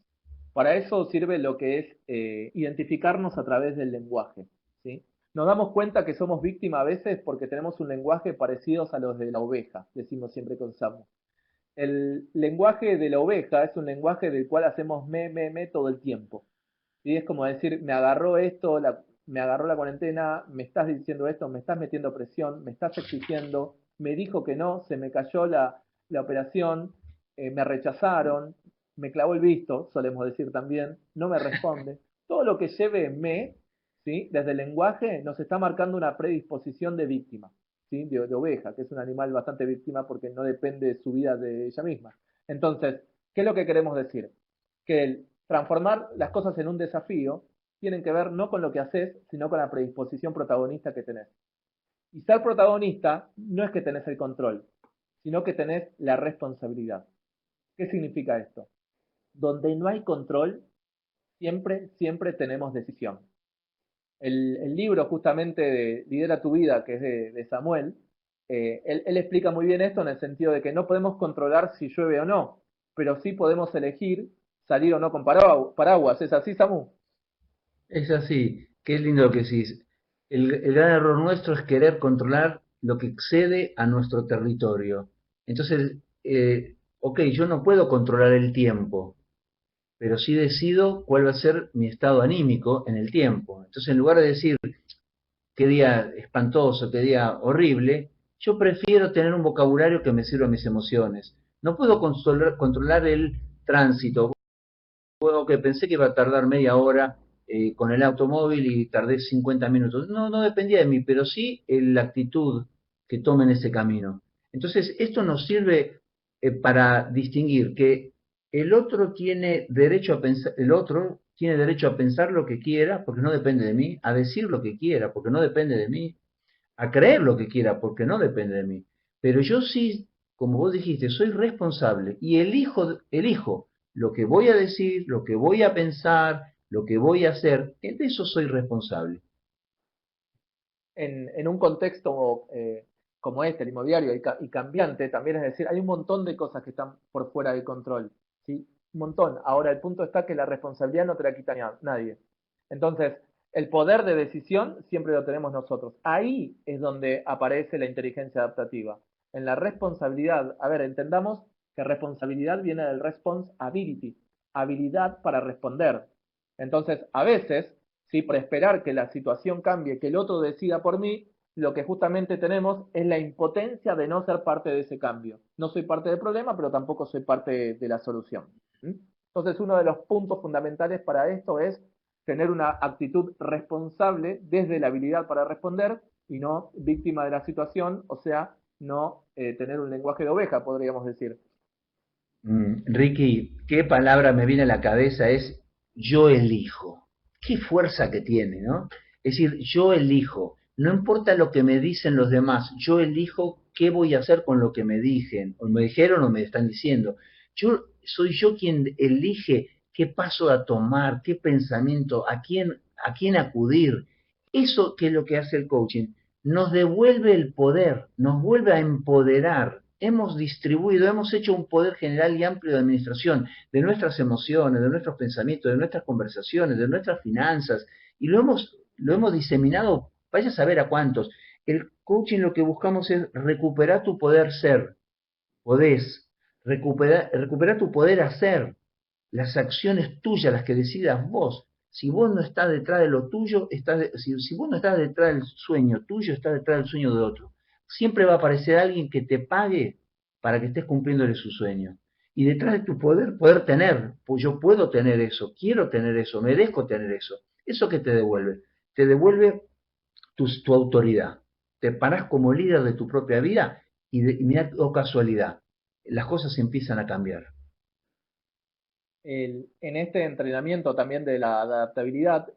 Para eso sirve lo que es identificarnos a través del lenguaje, ¿sí? Nos damos cuenta que somos víctimas a veces porque tenemos un lenguaje parecido a los de la oveja, decimos siempre con Samu. El lenguaje de la oveja es un lenguaje del cual hacemos me todo el tiempo. Y es como decir, me agarró esto, me agarró la cuarentena, me estás diciendo esto, me estás metiendo presión, me estás exigiendo, me dijo que no, se me cayó la operación, me rechazaron, me clavó el visto, solemos decir también, no me responde. Todo lo que lleve me, ¿sí? Desde el lenguaje nos está marcando una predisposición de víctima, ¿sí? De oveja, que es un animal bastante víctima porque no depende de su vida de ella misma. Entonces, ¿qué es lo que queremos decir? Que el transformar las cosas en un desafío tienen que ver no con lo que haces, sino con la predisposición protagonista que tenés. Y ser protagonista no es que tenés el control, sino que tenés la responsabilidad. ¿Qué significa esto? Donde no hay control, siempre tenemos decisión. El libro justamente de Lidera tu vida, que es de Samuel, él explica muy bien esto en el sentido de que no podemos controlar si llueve o no, pero sí podemos elegir salir o no con paraguas. ¿Es así, Samu? Es así, qué lindo lo que decís. El gran error nuestro es querer controlar lo que excede a nuestro territorio. Entonces, ok, yo no puedo controlar el tiempo, pero sí decido cuál va a ser mi estado anímico en el tiempo. Entonces, en lugar de decir qué día espantoso, qué día horrible, yo prefiero tener un vocabulario que me sirva a mis emociones. No puedo controlar el tránsito. Puedo que pensé que iba a tardar media hora con el automóvil y tardé 50 minutos. No, no dependía de mí, pero sí la actitud que tome en ese camino. Entonces, esto nos sirve para distinguir que el otro tiene derecho a pensar, el otro tiene derecho a pensar lo que quiera, porque no depende de mí, a decir lo que quiera, porque no depende de mí, a creer lo que quiera, porque no depende de mí. Pero yo sí, como vos dijiste, soy responsable y elijo lo que voy a decir, lo que voy a pensar, lo que voy a hacer. De eso soy responsable. En un contexto como este, el inmobiliario y cambiante, también es decir, hay un montón de cosas que están por fuera de control, ¿sí? Un montón. Ahora, el punto está que la responsabilidad no te la quita nadie. Entonces, el poder de decisión siempre lo tenemos nosotros. Ahí es donde aparece la inteligencia adaptativa. En la responsabilidad, a ver, entendamos que responsabilidad viene del responsibility, habilidad para responder. Entonces, a veces ¿sí? Por esperar que la situación cambie, que el otro decida por mí, lo que justamente tenemos es la impotencia de no ser parte de ese cambio. No soy parte del problema, pero tampoco soy parte de la solución. ¿Mm? Entonces, uno de los puntos fundamentales para esto es tener una actitud responsable desde la habilidad para responder y no víctima de la situación, o sea, no tener un lenguaje de oveja, podríamos decir. Ricky, qué palabra me viene a la cabeza es yo elijo. Qué fuerza que tiene, ¿no? Es decir, yo elijo. No importa lo que me dicen los demás, yo elijo qué voy a hacer con lo que me dijeron, o me dijeron o me están diciendo. Soy yo quien elige qué paso a tomar, qué pensamiento, a quién acudir. Eso que es lo que hace el coaching, nos devuelve el poder, nos vuelve a empoderar. Hemos distribuido, hemos hecho un poder general y amplio de administración de nuestras emociones, de nuestros pensamientos, de nuestras conversaciones, de nuestras finanzas, y lo hemos diseminado, vaya a saber a cuántos. El coaching lo que buscamos es recuperar tu poder ser, podés, recuperar tu poder hacer, las acciones tuyas, las que decidas vos. Si vos no estás detrás de lo tuyo, si vos no estás detrás del sueño tuyo, estás detrás del sueño de otro. Siempre va a aparecer alguien que te pague para que estés cumpliéndole su sueño. Y detrás de tu poder tener, pues yo puedo tener eso, quiero tener eso, merezco tener eso. ¿Eso qué te devuelve? Te devuelve tu autoridad. Te parás como líder de tu propia vida y mira, oh casualidad, las cosas empiezan a cambiar. En este entrenamiento también de la adaptabilidad,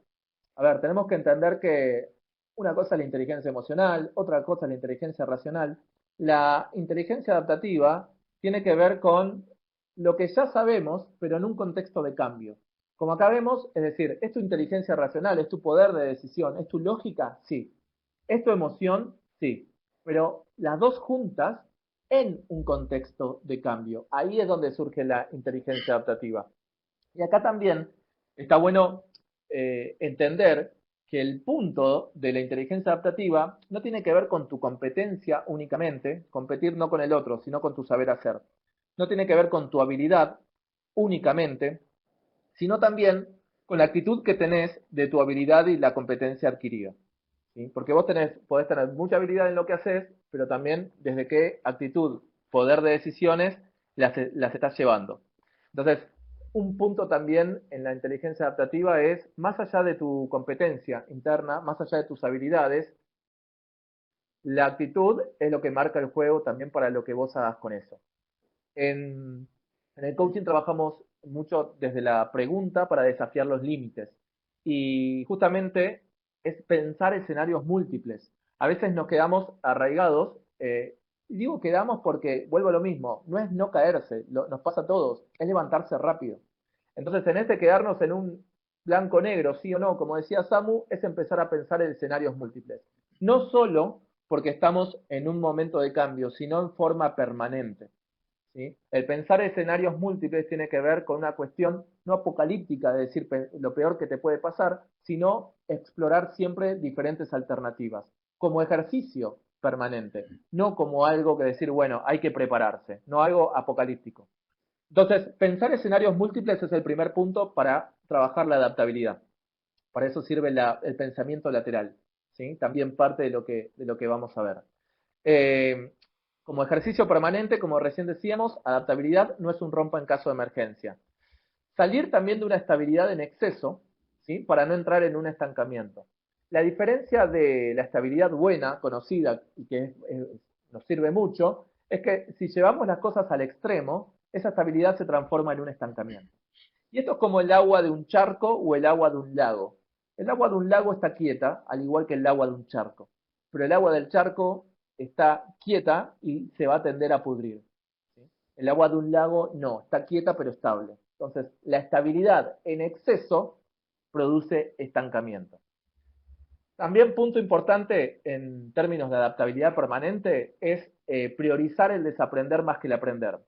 a ver, tenemos que entender que una cosa es la inteligencia emocional, otra cosa es la inteligencia racional. La inteligencia adaptativa tiene que ver con lo que ya sabemos, pero en un contexto de cambio. Como acá vemos, es decir, ¿es tu inteligencia racional, es tu poder de decisión, es tu lógica? Sí. ¿Es tu emoción? Sí. Pero las dos juntas en un contexto de cambio. Ahí es donde surge la inteligencia adaptativa. Y acá también está bueno entender que el punto de la inteligencia adaptativa no tiene que ver con tu competencia únicamente, competir no con el otro, sino con tu saber hacer. No tiene que ver con tu habilidad únicamente, sino también con la actitud que tenés de tu habilidad y la competencia adquirida. ¿Sí? Porque vos podés tener mucha habilidad en lo que haces, pero también desde qué actitud, poder de decisiones las estás llevando. Entonces, un punto también en la inteligencia adaptativa es, más allá de tu competencia interna, más allá de tus habilidades, la actitud es lo que marca el juego también para lo que vos hagas con eso. En el coaching trabajamos mucho desde la pregunta para desafiar los límites. Y justamente es pensar escenarios múltiples. A veces nos quedamos arraigados, y digo quedamos porque vuelvo a lo mismo, no es no caerse, nos pasa a todos, es levantarse rápido. Entonces, en este quedarnos en un blanco-negro, sí o no, como decía Samu, es empezar a pensar en escenarios múltiples. No solo porque estamos en un momento de cambio, sino en forma permanente. ¿Sí? El pensar escenarios múltiples tiene que ver con una cuestión no apocalíptica de decir lo peor que te puede pasar, sino explorar siempre diferentes alternativas, como ejercicio permanente, no como algo que decir, bueno, hay que prepararse, no algo apocalíptico. Entonces, pensar escenarios múltiples es el primer punto para trabajar la adaptabilidad. Para eso sirve el pensamiento lateral, ¿sí? También parte de lo que vamos a ver. Eh, como ejercicio permanente, como recién decíamos, adaptabilidad no es un rompa en caso de emergencia. Salir también de una estabilidad en exceso, ¿sí? Para no entrar en un estancamiento. La diferencia de la estabilidad buena, conocida, y que nos sirve mucho, es que si llevamos las cosas al extremo, esa estabilidad se transforma en un estancamiento. Y esto es como el agua de un charco o el agua de un lago. El agua de un lago está quieta, al igual que el agua de un charco. Pero el agua del charco está quieta y se va a tender a pudrir. ¿Sí? El agua de un lago no, está quieta pero estable. Entonces, la estabilidad en exceso produce estancamiento. También punto importante en términos de adaptabilidad permanente es priorizar el desaprender más que el aprender.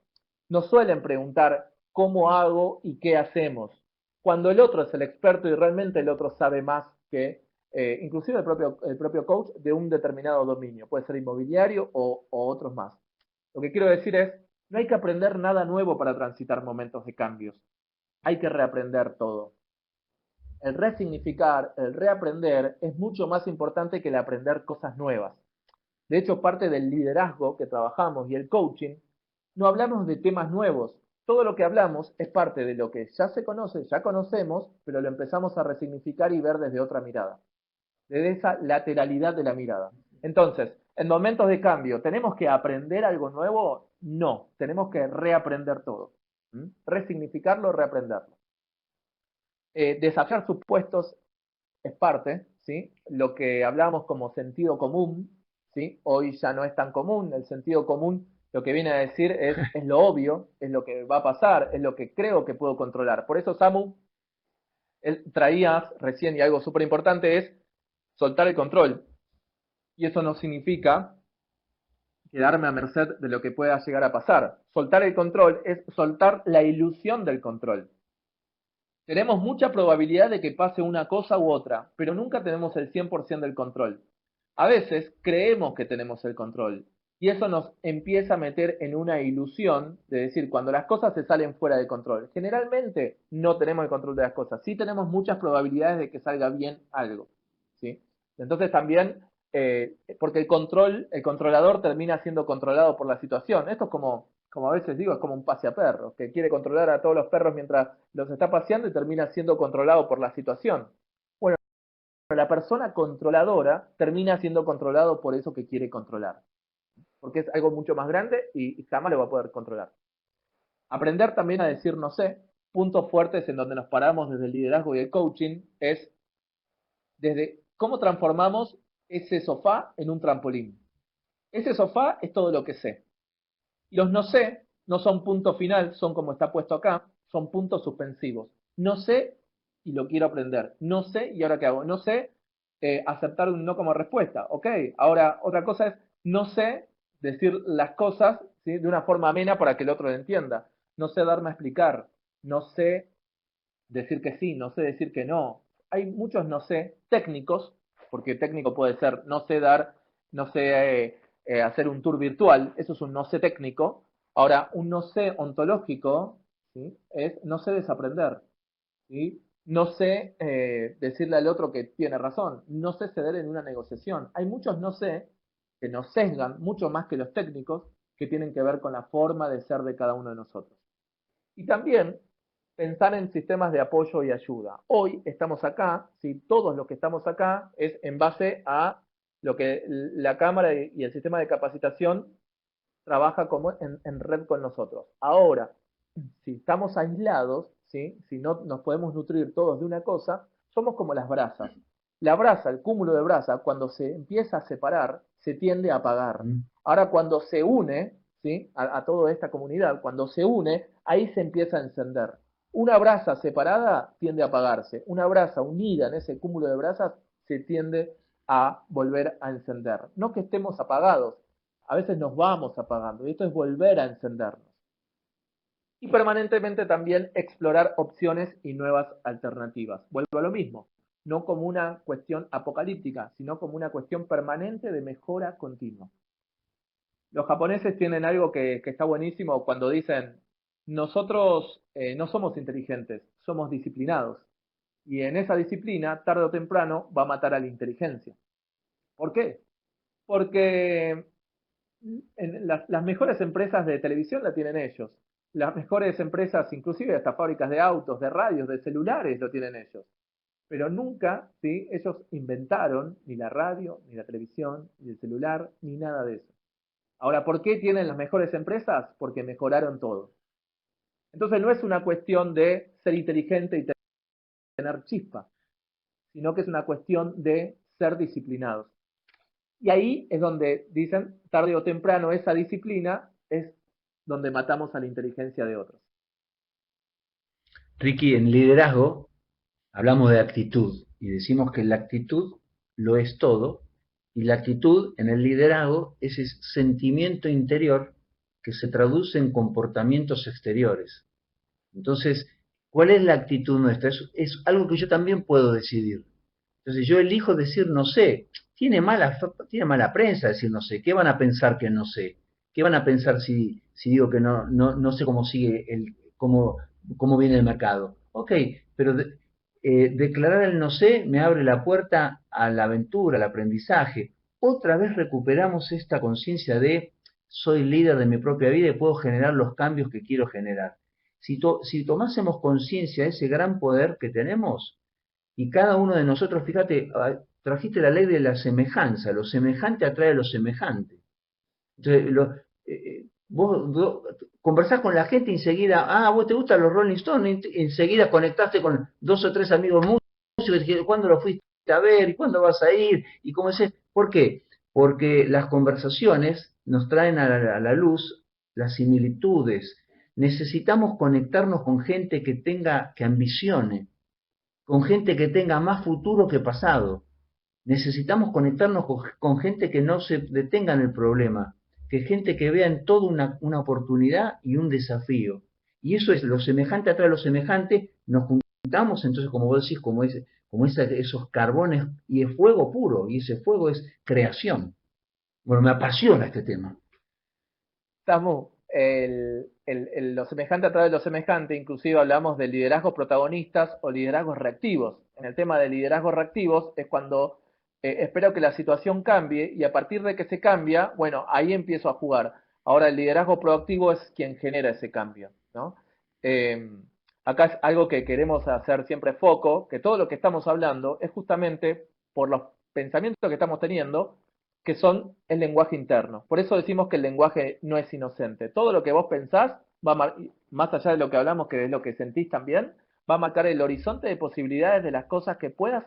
Nos suelen preguntar cómo hago y qué hacemos, cuando el otro es el experto y realmente el otro sabe más que inclusive el propio coach de un determinado dominio, puede ser inmobiliario o otros más. Lo que quiero decir es, no hay que aprender nada nuevo para transitar momentos de cambios, hay que reaprender todo. El resignificar, el reaprender es mucho más importante que el aprender cosas nuevas. De hecho, parte del liderazgo que trabajamos y el coaching, no hablamos de temas nuevos. Todo lo que hablamos es parte de lo que ya se conoce, ya conocemos, pero lo empezamos a resignificar y ver desde otra mirada, desde esa lateralidad de la mirada. Entonces, en momentos de cambio, ¿tenemos que aprender algo nuevo? No, tenemos que reaprender todo. Resignificarlo, reaprenderlo. Desafiar supuestos es parte, ¿sí? Lo que hablamos como sentido común, ¿sí? Hoy ya no es tan común. El sentido común lo que viene a decir es lo obvio, es lo que va a pasar, es lo que creo que puedo controlar. Por eso, Samu, él traía recién, y algo súper importante es soltar el control. Y eso no significa quedarme a merced de lo que pueda llegar a pasar. Soltar el control es soltar la ilusión del control. Tenemos mucha probabilidad de que pase una cosa u otra, pero nunca tenemos el 100% del control. A veces creemos que tenemos el control y eso nos empieza a meter en una ilusión de decir, cuando las cosas se salen fuera de control. Generalmente no tenemos el control de las cosas, sí tenemos muchas probabilidades de que salga bien algo. ¿Sí? Entonces también, porque el controlador termina siendo controlado por la situación. Esto es como a veces digo, es como un paseaperros, que quiere controlar a todos los perros mientras los está paseando y termina siendo controlado por la situación. Bueno, la persona controladora termina siendo controlado por eso que quiere controlar, porque es algo mucho más grande y jamás lo va a poder controlar. Aprender también a decir no sé, puntos fuertes en donde nos paramos desde el liderazgo y el coaching, es desde cómo transformamos ese sofá en un trampolín. Ese sofá es todo lo que sé. Y los no sé no son punto final, son como está puesto acá, son puntos suspensivos. No sé y lo quiero aprender. No sé y ahora qué hago. No sé aceptar un no como respuesta. Ok, ahora otra cosa es no sé decir las cosas, ¿sí? De una forma amena para que el otro lo entienda. No sé darme a explicar. No sé decir que sí, no sé decir que no. Hay muchos no sé técnicos, porque técnico puede ser no sé dar, no sé hacer un tour virtual, eso es un no sé técnico. Ahora, un no sé ontológico, ¿sí? Es no sé desaprender, ¿sí? No sé decirle al otro que tiene razón, no sé ceder en una negociación. Hay muchos no sé que nos sesgan mucho más que los técnicos, que tienen que ver con la forma de ser de cada uno de nosotros. Y también pensar en sistemas de apoyo y ayuda. Hoy estamos acá, ¿sí? Todos los que estamos acá es en base a lo que la Cámara y el sistema de capacitación trabaja como en red con nosotros. Ahora, si estamos aislados, ¿sí? Si no nos podemos nutrir todos de una cosa, somos como las brasas. La brasa, el cúmulo de brasa, cuando se empieza a separar, se tiende a apagar. Ahora, cuando se une, ¿sí? A toda esta comunidad, cuando se une, ahí se empieza a encender. Una brasa separada tiende a apagarse. Una brasa unida en ese cúmulo de brasas se tiende a volver a encender. No que estemos apagados, a veces nos vamos apagando, y esto es volver a encendernos. Y permanentemente también explorar opciones y nuevas alternativas. Vuelvo a lo mismo, no como una cuestión apocalíptica, sino como una cuestión permanente de mejora continua. Los japoneses tienen algo que está buenísimo cuando dicen, nosotros no somos inteligentes, somos disciplinados. Y en esa disciplina, tarde o temprano, va a matar a la inteligencia. ¿Por qué? Porque las mejores empresas de televisión la tienen ellos. Las mejores empresas, inclusive hasta fábricas de autos, de radios, de celulares, lo tienen ellos. Pero nunca, ¿sí? Ellos inventaron ni la radio, ni la televisión, ni el celular, ni nada de eso. Ahora, ¿por qué tienen las mejores empresas? Porque mejoraron todo. Entonces no es una cuestión de ser inteligente y tener chispa, sino que es una cuestión de ser disciplinados. Y ahí es donde dicen, tarde o temprano, esa disciplina es donde matamos a la inteligencia de otros. Ricky, en liderazgo hablamos de actitud y decimos que la actitud lo es todo, y la actitud en el liderazgo es ese sentimiento interior que se traduce en comportamientos exteriores. Entonces, ¿cuál es la actitud nuestra? Es algo que yo también puedo decidir. Entonces yo elijo decir no sé. Tiene mala prensa decir no sé. ¿Qué van a pensar que no sé? ¿Qué van a pensar si digo que no sé cómo sigue cómo viene el mercado? Ok, pero declarar el no sé me abre la puerta a la aventura, al aprendizaje. Otra vez recuperamos esta conciencia de soy líder de mi propia vida y puedo generar los cambios que quiero generar. Si tomásemos conciencia de ese gran poder que tenemos, y cada uno de nosotros, fíjate, trajiste la ley de la semejanza, lo semejante atrae a lo semejante. Entonces, vos conversás con la gente y enseguida, vos te gustan los Rolling Stones, y enseguida conectaste con 2 o 3 amigos músicos y dijiste, ¿cuándo lo fuiste a ver? ¿Y cuándo vas a ir? ¿Y cómo es? ¿Por qué? Porque las conversaciones nos traen a la luz las similitudes. Necesitamos conectarnos con gente que ambicione, con gente que tenga más futuro que pasado. Necesitamos conectarnos con gente que no se detenga en el problema, que gente que vea en todo una oportunidad y un desafío. Y eso es lo semejante atrae lo semejante, nos juntamos entonces, como vos decís, como esos carbones, y es fuego puro, y ese fuego es creación. Bueno, me apasiona este tema. Samu, lo semejante a través de lo semejante, inclusive hablamos de liderazgos protagonistas o liderazgos reactivos. En el tema de liderazgos reactivos es cuando espero que la situación cambie y a partir de que se cambia, bueno, ahí empiezo a jugar. Ahora el liderazgo proactivo es quien genera ese cambio, ¿no? Acá es algo que queremos hacer siempre foco, que todo lo que estamos hablando es justamente por los pensamientos que estamos teniendo, que son el lenguaje interno. Por eso decimos que el lenguaje no es inocente. Todo lo que vos pensás, más allá de lo que hablamos, que es lo que sentís también, va a marcar el horizonte de posibilidades de las cosas que puedas,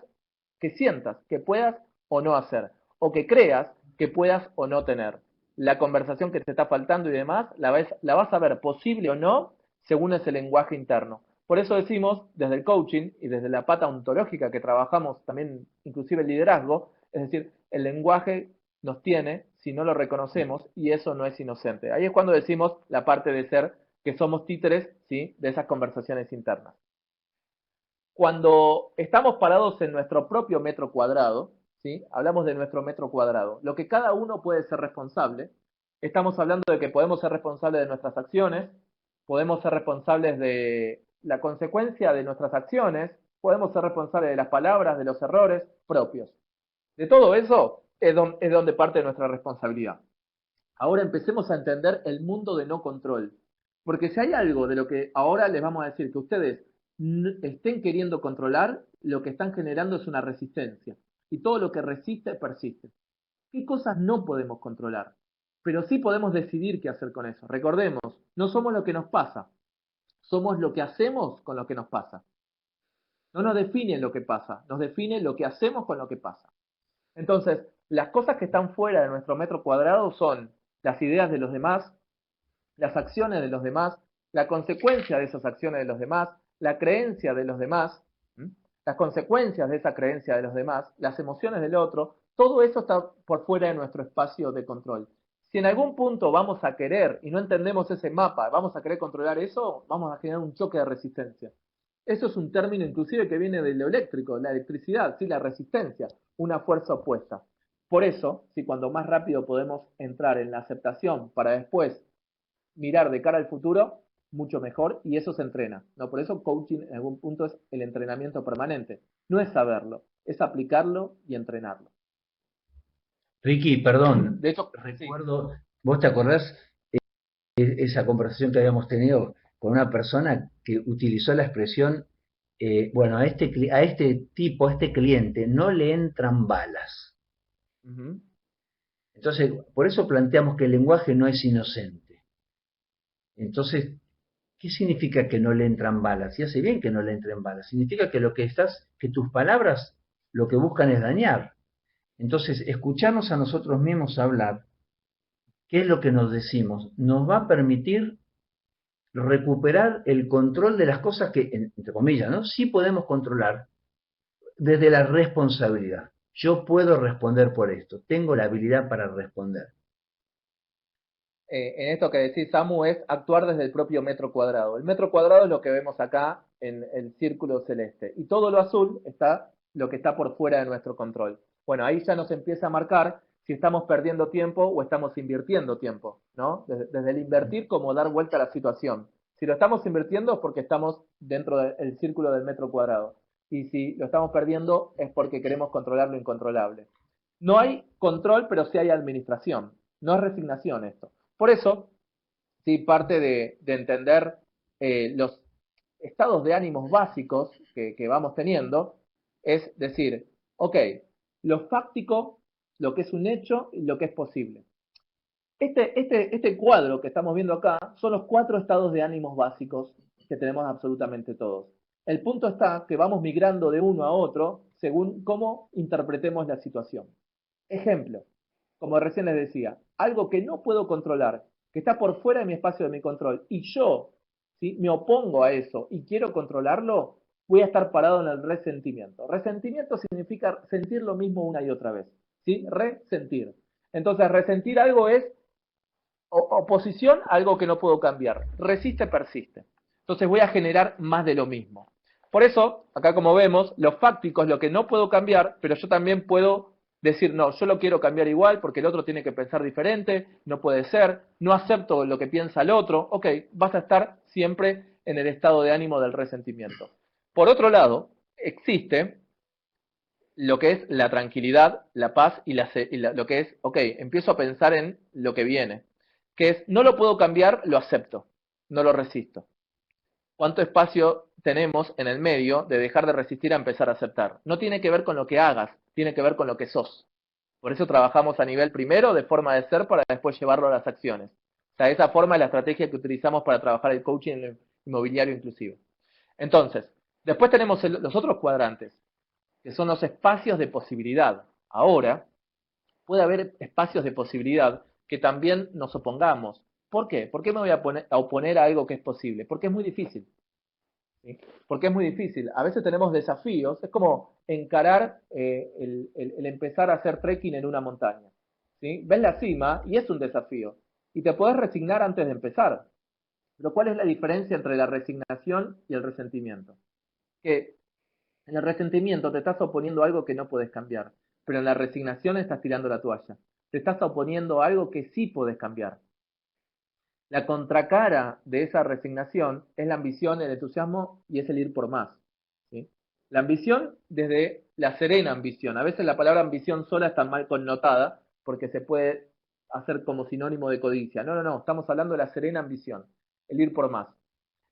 que sientas, que puedas o no hacer, o que creas que puedas o no tener. La conversación que te está faltando y demás, la vas a ver posible o no según ese lenguaje interno. Por eso decimos, desde el coaching y desde la pata ontológica que trabajamos también, inclusive el liderazgo, es decir, el lenguaje nos tiene si no lo reconocemos y eso no es inocente. Ahí es cuando decimos la parte de ser que somos títeres, ¿sí?, de esas conversaciones internas. Cuando estamos parados en nuestro propio metro cuadrado, ¿sí?, hablamos de nuestro metro cuadrado, lo que cada uno puede ser responsable, estamos hablando de que podemos ser responsables de nuestras acciones, podemos ser responsables de la consecuencia de nuestras acciones, podemos ser responsables de las palabras, de los errores propios. De todo eso es donde parte nuestra responsabilidad. Ahora empecemos a entender el mundo de no control. Porque si hay algo de lo que ahora les vamos a decir que ustedes estén queriendo controlar, lo que están generando es una resistencia. Y todo lo que resiste, persiste. ¿Qué cosas no podemos controlar? Pero sí podemos decidir qué hacer con eso. Recordemos, no somos lo que nos pasa, somos lo que hacemos con lo que nos pasa. No nos define lo que pasa, nos define lo que hacemos con lo que pasa. Entonces, las cosas que están fuera de nuestro metro cuadrado son las ideas de los demás, las acciones de los demás, la consecuencia de esas acciones de los demás, la creencia de los demás, las consecuencias de esa creencia de los demás, las emociones del otro, todo eso está por fuera de nuestro espacio de control. Si en algún punto vamos a querer y no entendemos ese mapa, vamos a querer controlar eso, vamos a generar un choque de resistencia. Eso es un término inclusive que viene de lo eléctrico, la electricidad, ¿sí? La resistencia, una fuerza opuesta. Por eso, si cuando más rápido podemos entrar en la aceptación para después mirar de cara al futuro, mucho mejor, y eso se entrena, ¿no? Por eso coaching en algún punto es el entrenamiento permanente. No es saberlo, es aplicarlo y entrenarlo. Ricky, perdón, De hecho, sí. recuerdo, ¿vos te acordás esa conversación que habíamos tenido con una persona que utilizó la expresión, bueno, a este tipo, a este cliente, no le entran balas? Uh-huh. Entonces, por eso planteamos que el lenguaje no es inocente. Entonces, ¿qué significa que no le entran balas? Y hace bien que no le entren balas. Significa que que tus palabras lo que buscan es dañar. Entonces, escucharnos a nosotros mismos hablar, ¿qué es lo que nos decimos? Nos va a permitir recuperar el control de las cosas que, entre comillas, ¿no? Sí podemos controlar desde la responsabilidad. Yo puedo responder por esto, tengo la habilidad para responder. En esto que decís, Samu, es actuar desde el propio metro cuadrado. El metro cuadrado es lo que vemos acá en el círculo celeste. Y todo lo azul está lo que está por fuera de nuestro control. Bueno, ahí ya nos empieza a marcar si estamos perdiendo tiempo o estamos invirtiendo tiempo, ¿no? Desde el invertir como dar vuelta a la situación. Si lo estamos invirtiendo es porque estamos dentro del círculo del metro cuadrado. Y si lo estamos perdiendo es porque queremos controlar lo incontrolable. No hay control, pero sí hay administración. No es resignación esto. Por eso, sí, parte de entender los estados de ánimos básicos que vamos teniendo es decir, ok, lo fáctico, lo que es un hecho y lo que es posible. Este cuadro que estamos viendo acá son los 4 estados de ánimos básicos que tenemos absolutamente todos. El punto está que vamos migrando de uno a otro según cómo interpretemos la situación. Ejemplo, como recién les decía, algo que no puedo controlar, que está por fuera de mi espacio de mi control, y yo, ¿sí?, me opongo a eso y quiero controlarlo, voy a estar parado en el resentimiento. Resentimiento significa sentir lo mismo una y otra vez, ¿sí? Resentir. Entonces, resentir algo es oposición a algo que no puedo cambiar. Resiste, persiste. Entonces voy a generar más de lo mismo. Por eso, acá como vemos, lo fáctico es lo que no puedo cambiar, pero yo también puedo decir, no, yo lo quiero cambiar igual porque el otro tiene que pensar diferente, no puede ser, no acepto lo que piensa el otro, ok, vas a estar siempre en el estado de ánimo del resentimiento. Por otro lado, existe lo que es la tranquilidad, la paz y lo que es, ok, empiezo a pensar en lo que viene, que es, no lo puedo cambiar, lo acepto, no lo resisto. ¿Cuánto espacio tenemos en el medio de dejar de resistir a empezar a aceptar? No tiene que ver con lo que hagas, tiene que ver con lo que sos. Por eso trabajamos a nivel primero de forma de ser para después llevarlo a las acciones. O sea, esa forma es la estrategia que utilizamos para trabajar el coaching en el inmobiliario inclusive. Entonces, después tenemos los otros cuadrantes, que son los espacios de posibilidad. Ahora, puede haber espacios de posibilidad que también nos opongamos. ¿Por qué? ¿Por qué me voy a oponer a algo que es posible? Porque es muy difícil. ¿Sí? Porque es muy difícil. A veces tenemos desafíos. Es como encarar el empezar a hacer trekking en una montaña. ¿Sí? Ves la cima y es un desafío. Y te podés resignar antes de empezar. Pero ¿cuál es la diferencia entre la resignación y el resentimiento? Que en el resentimiento te estás oponiendo a algo que no puedes cambiar, pero en la resignación estás tirando la toalla. Te estás oponiendo a algo que sí puedes cambiar. La contracara de esa resignación es la ambición, el entusiasmo y es el ir por más. ¿Sí? La ambición desde la serena ambición. A veces la palabra ambición sola está mal connotada porque se puede hacer como sinónimo de codicia. No, estamos hablando de la serena ambición. el ir por más.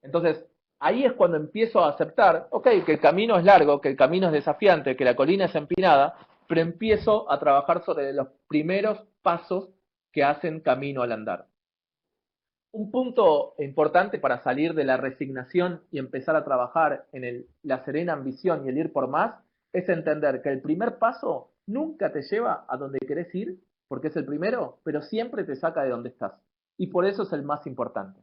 Entonces, ahí es cuando empiezo a aceptar, ok, que el camino es largo, que el camino es desafiante, que la colina es empinada, pero empiezo a trabajar sobre los primeros pasos que hacen camino al andar. Un punto importante para salir de la resignación y empezar a trabajar en la serena ambición y el ir por más es entender que el primer paso nunca te lleva a donde querés ir, porque es el primero, pero siempre te saca de donde estás. Y por eso es el más importante.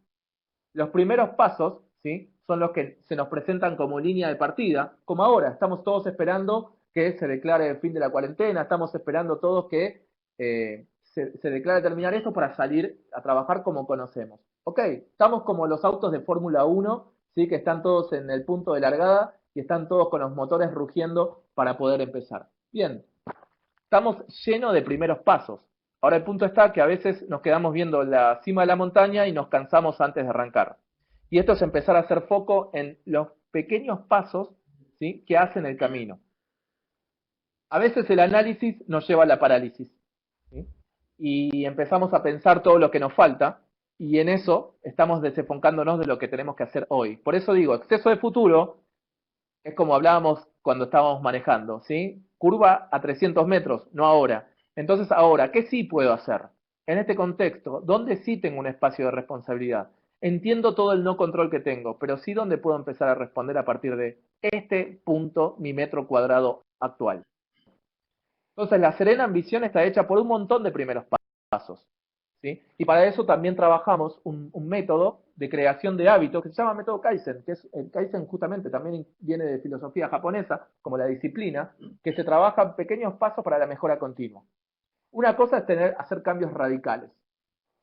Los primeros pasos, ¿sí?, son los que se nos presentan como línea de partida, como ahora, estamos todos esperando que se declare el fin de la cuarentena, estamos esperando todos que se declare terminar esto para salir a trabajar como conocemos. Ok, estamos como los autos de Fórmula 1, ¿sí?, que están todos en el punto de largada y están todos con los motores rugiendo para poder empezar. Bien, estamos llenos de primeros pasos. Ahora el punto está que a veces nos quedamos viendo la cima de la montaña y nos cansamos antes de arrancar. Y esto es empezar a hacer foco en los pequeños pasos, ¿sí?, que hacen el camino. A veces el análisis nos lleva a la parálisis, ¿sí?, y empezamos a pensar todo lo que nos falta, y en eso estamos desenfocándonos de lo que tenemos que hacer hoy. Por eso digo, exceso de futuro es como hablábamos cuando estábamos manejando, ¿sí? Curva a 300 metros, no ahora. Entonces ahora, ¿qué sí puedo hacer? En este contexto, ¿dónde sí tengo un espacio de responsabilidad? Entiendo todo el no control que tengo, pero sí dónde puedo empezar a responder a partir de este punto, mi metro cuadrado actual. Entonces la serena ambición está hecha por un montón de primeros pasos, ¿sí? Y para eso también trabajamos un método de creación de hábitos que se llama método Kaizen, que es el Kaizen justamente también viene de filosofía japonesa, como la disciplina, que se trabaja en pequeños pasos para la mejora continua. Una cosa es hacer cambios radicales,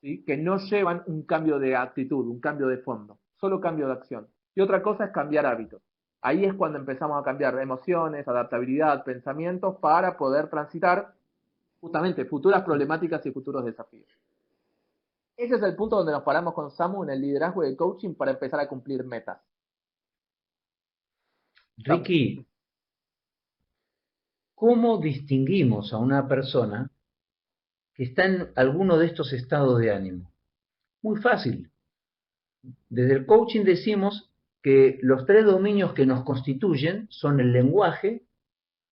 ¿sí?, que no llevan un cambio de actitud, un cambio de fondo, solo cambio de acción. Y otra cosa es cambiar hábitos. Ahí es cuando empezamos a cambiar emociones, adaptabilidad, pensamientos para poder transitar justamente futuras problemáticas y futuros desafíos. Ese es el punto donde nos paramos con Samu en el liderazgo y el coaching para empezar a cumplir metas. Ricky, ¿cómo distinguimos a una persona que está en alguno de estos estados de ánimo? Muy fácil. Desde el coaching decimos que los 3 dominios que nos constituyen son el lenguaje,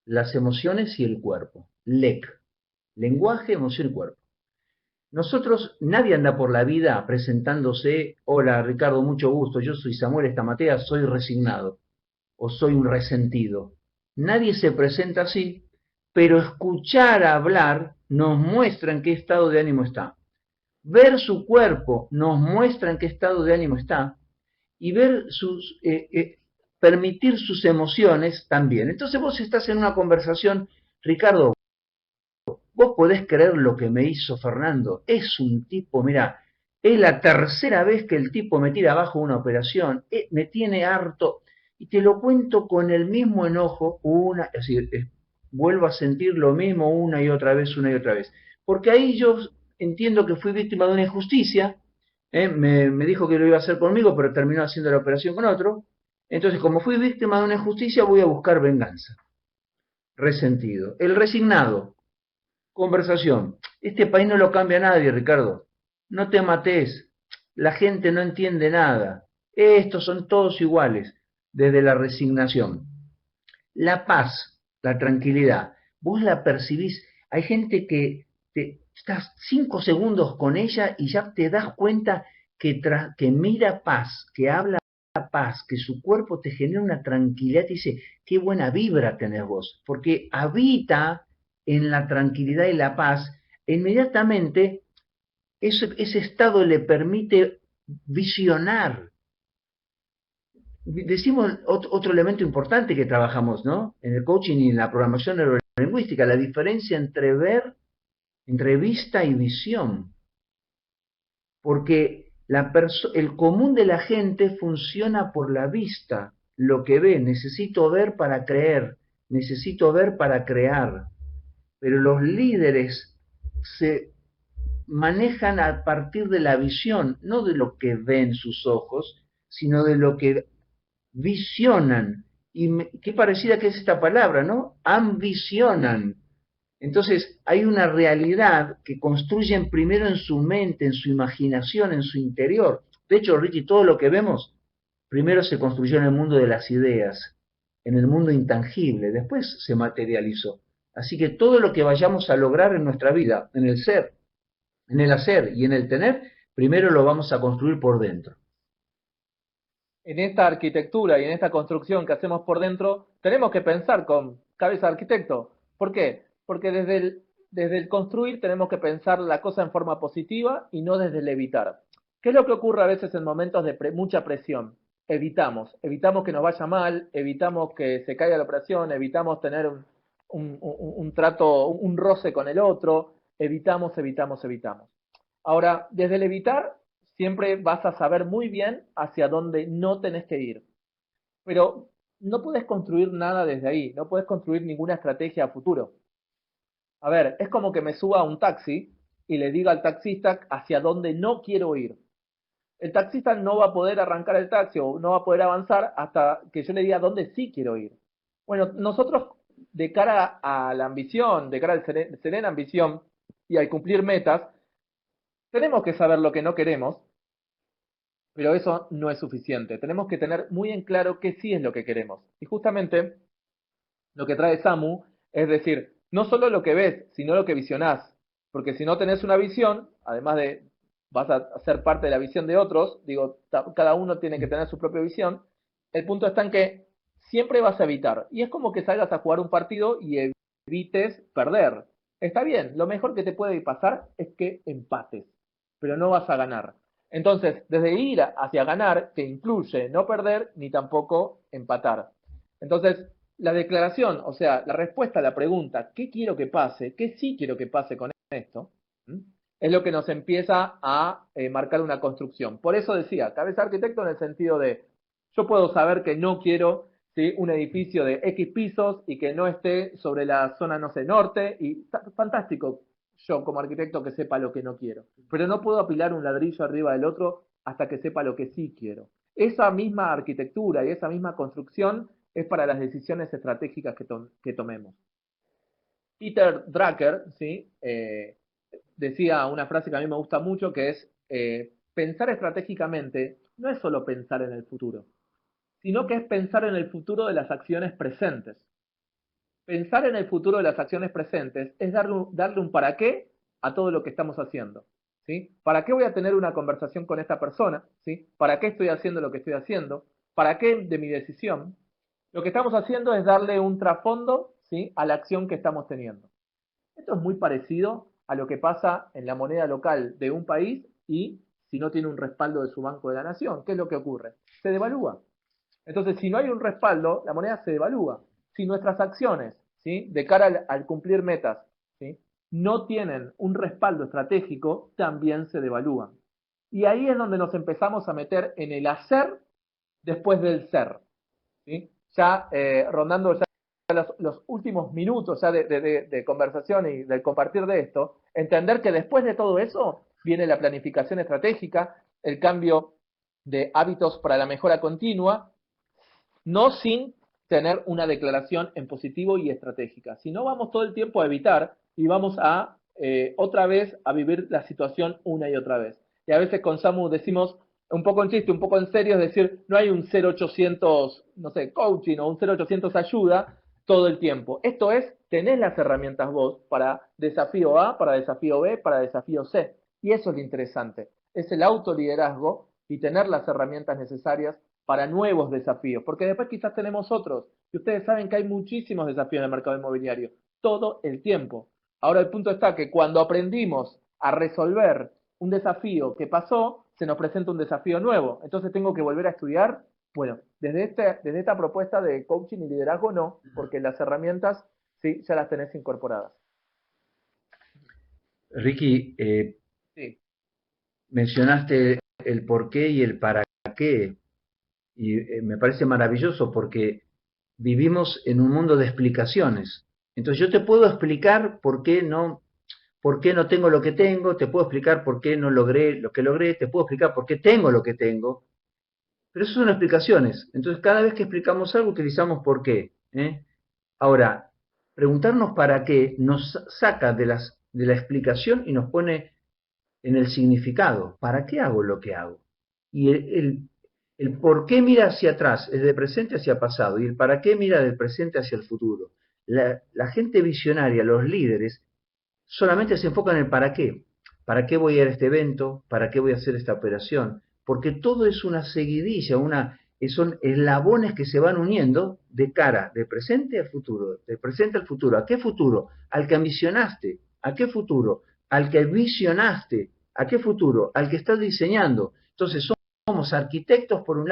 las emociones y el cuerpo. LEC. Lenguaje, emoción y cuerpo. Nosotros, nadie anda por la vida presentándose, hola Ricardo, mucho gusto, yo soy Samuel Estamatea, soy resignado o soy un resentido. Nadie se presenta así, pero escuchar hablar nos muestra en qué estado de ánimo está. Ver su cuerpo nos muestra en qué estado de ánimo está, y ver permitir sus emociones también. Entonces vos estás en una conversación, Ricardo, vos podés creer lo que me hizo Fernando, es un tipo, mira, es la tercera vez que el tipo me tira abajo una operación, me tiene harto, y te lo cuento con el mismo enojo, es decir, vuelvo a sentir lo mismo una y otra vez, porque ahí yo entiendo que fui víctima de una injusticia, me dijo que lo iba a hacer conmigo, pero terminó haciendo la operación con otro, entonces como fui víctima de una injusticia voy a buscar venganza. Resentido. El resignado. Conversación. Este país no lo cambia nadie, Ricardo. No te mates. La gente no entiende nada. Estos son todos iguales. Desde la resignación. La paz, la tranquilidad. Vos la percibís. Hay gente que estás 5 segundos con ella y ya te das cuenta que mira paz, que habla paz, que su cuerpo te genera una tranquilidad y dice, qué buena vibra tenés vos, porque habita en la tranquilidad y la paz, e inmediatamente ese estado le permite visionar. Decimos otro elemento importante que trabajamos, ¿no?, en el coaching y en la programación neurolingüística, la diferencia entre vista y visión. Porque el común de la gente funciona por la vista, lo que ve. Necesito ver para creer, necesito ver para crear. Pero los líderes se manejan a partir de la visión, no de lo que ven sus ojos, sino de lo que visionan. Y qué parecida que es esta palabra, ¿no? Ambicionan. Entonces hay una realidad que construyen primero en su mente, en su imaginación, en su interior. De hecho, Ricky, todo lo que vemos primero se construyó en el mundo de las ideas, en el mundo intangible, después se materializó. Así que todo lo que vayamos a lograr en nuestra vida, en el ser, en el hacer y en el tener, primero lo vamos a construir por dentro. En esta arquitectura y en esta construcción que hacemos por dentro, tenemos que pensar con cabeza de arquitecto. ¿Por qué? Porque desde el construir tenemos que pensar la cosa en forma positiva y no desde el evitar. ¿Qué es lo que ocurre a veces en momentos de mucha presión? Evitamos que nos vaya mal, evitamos que se caiga la operación, evitamos tener un trato, un roce con el otro, evitamos. Ahora, desde el evitar, siempre vas a saber muy bien hacia dónde no tenés que ir. Pero no puedes construir nada desde ahí, no puedes construir ninguna estrategia a futuro. A ver, es como que me suba a un taxi y le diga al taxista hacia dónde no quiero ir. El taxista no va a poder arrancar el taxi o no va a poder avanzar hasta que yo le diga dónde sí quiero ir. Bueno, nosotros de cara a la ambición, de cara a la serena ambición y al cumplir metas, tenemos que saber lo que no queremos, pero eso no es suficiente. Tenemos que tener muy en claro qué sí es lo que queremos. Y justamente lo que trae Samu es decir, no solo lo que ves, sino lo que visionás. Porque si no tenés una visión, además de vas a ser parte de la visión de otros, digo, cada uno tiene que tener su propia visión, el punto está en que siempre vas a evitar. Y es como que salgas a jugar un partido y evites perder. Está bien, lo mejor que te puede pasar es que empates, pero no vas a ganar. Entonces, desde ir hacia ganar, que incluye no perder ni tampoco empatar. Entonces, la declaración, o sea, la respuesta a la pregunta, ¿qué quiero que pase? ¿Qué sí quiero que pase con esto? Es lo que nos empieza a marcar una construcción. Por eso decía, cabeza arquitecto en el sentido de, yo puedo saber que no quiero, ¿sí?, un edificio de X pisos y que no esté sobre la zona, no sé, norte, y fantástico yo como arquitecto que sepa lo que no quiero. Pero no puedo apilar un ladrillo arriba del otro hasta que sepa lo que sí quiero. Esa misma arquitectura y esa misma construcción es para las decisiones estratégicas que tomemos. Peter Drucker, ¿sí?, decía una frase que a mí me gusta mucho, que es, pensar estratégicamente no es solo pensar en el futuro, sino que es pensar en el futuro de las acciones presentes. Pensar en el futuro de las acciones presentes es darle un para qué a todo lo que estamos haciendo. ¿Sí? ¿Para qué voy a tener una conversación con esta persona? ¿Sí? ¿Para qué estoy haciendo lo que estoy haciendo? ¿Para qué de mi decisión? Lo que estamos haciendo es darle un trasfondo, ¿sí?, a la acción que estamos teniendo. Esto es muy parecido a lo que pasa en la moneda local de un país y si no tiene un respaldo de su Banco de la Nación. ¿Qué es lo que ocurre? Se devalúa. Entonces, si no hay un respaldo, la moneda se devalúa. Si nuestras acciones, ¿sí?, de cara al cumplir metas, ¿sí?, no tienen un respaldo estratégico, también se devalúan. Y ahí es donde nos empezamos a meter en el hacer después del ser. ¿Sí? Ya rondando ya los últimos minutos ya de conversación y del compartir de esto, entender que después de todo eso viene la planificación estratégica, el cambio de hábitos para la mejora continua, no sin tener una declaración en positivo y estratégica. Si no, vamos todo el tiempo a evitar y vamos a otra vez a vivir la situación una y otra vez. Y a veces con Samu decimos, un poco en chiste, un poco en serio, es decir, no hay un 0800, no sé, coaching o un 0800 ayuda todo el tiempo. Esto es, tenés las herramientas vos para desafío A, para desafío B, para desafío C. Y eso es lo interesante. Es el autoliderazgo y tener las herramientas necesarias para nuevos desafíos. Porque después quizás tenemos otros. Y ustedes saben que hay muchísimos desafíos en el mercado inmobiliario. Todo el tiempo. Ahora el punto está que cuando aprendimos a resolver un desafío que pasó, se nos presenta un desafío nuevo. Entonces tengo que volver a estudiar. Bueno, desde esta propuesta de coaching y liderazgo no, porque las herramientas sí ya las tenés incorporadas. Ricky, Sí. mencionaste el por qué y el para qué, y me parece maravilloso porque vivimos en un mundo de explicaciones. Entonces yo te puedo explicar por qué no tengo lo que tengo, te puedo explicar por qué no logré lo que logré, te puedo explicar por qué tengo lo que tengo, pero eso son explicaciones. Entonces cada vez que explicamos algo utilizamos por qué. Ahora, preguntarnos para qué nos saca de la explicación y nos pone en el significado. ¿Para qué hago lo que hago? Y el por qué mira hacia atrás es de presente hacia pasado, y el para qué mira del presente hacia el futuro. La gente visionaria, los líderes, solamente se enfocan en el para qué. ¿Para qué voy a ir a este evento? ¿Para qué voy a hacer esta operación? Porque todo es una seguidilla, son eslabones que se van uniendo de cara, de presente al futuro, de presente al futuro. ¿A qué futuro? Al que ambicionaste. ¿A qué futuro? Al que visionaste. ¿A qué futuro? Al que estás diseñando. Entonces somos arquitectos por un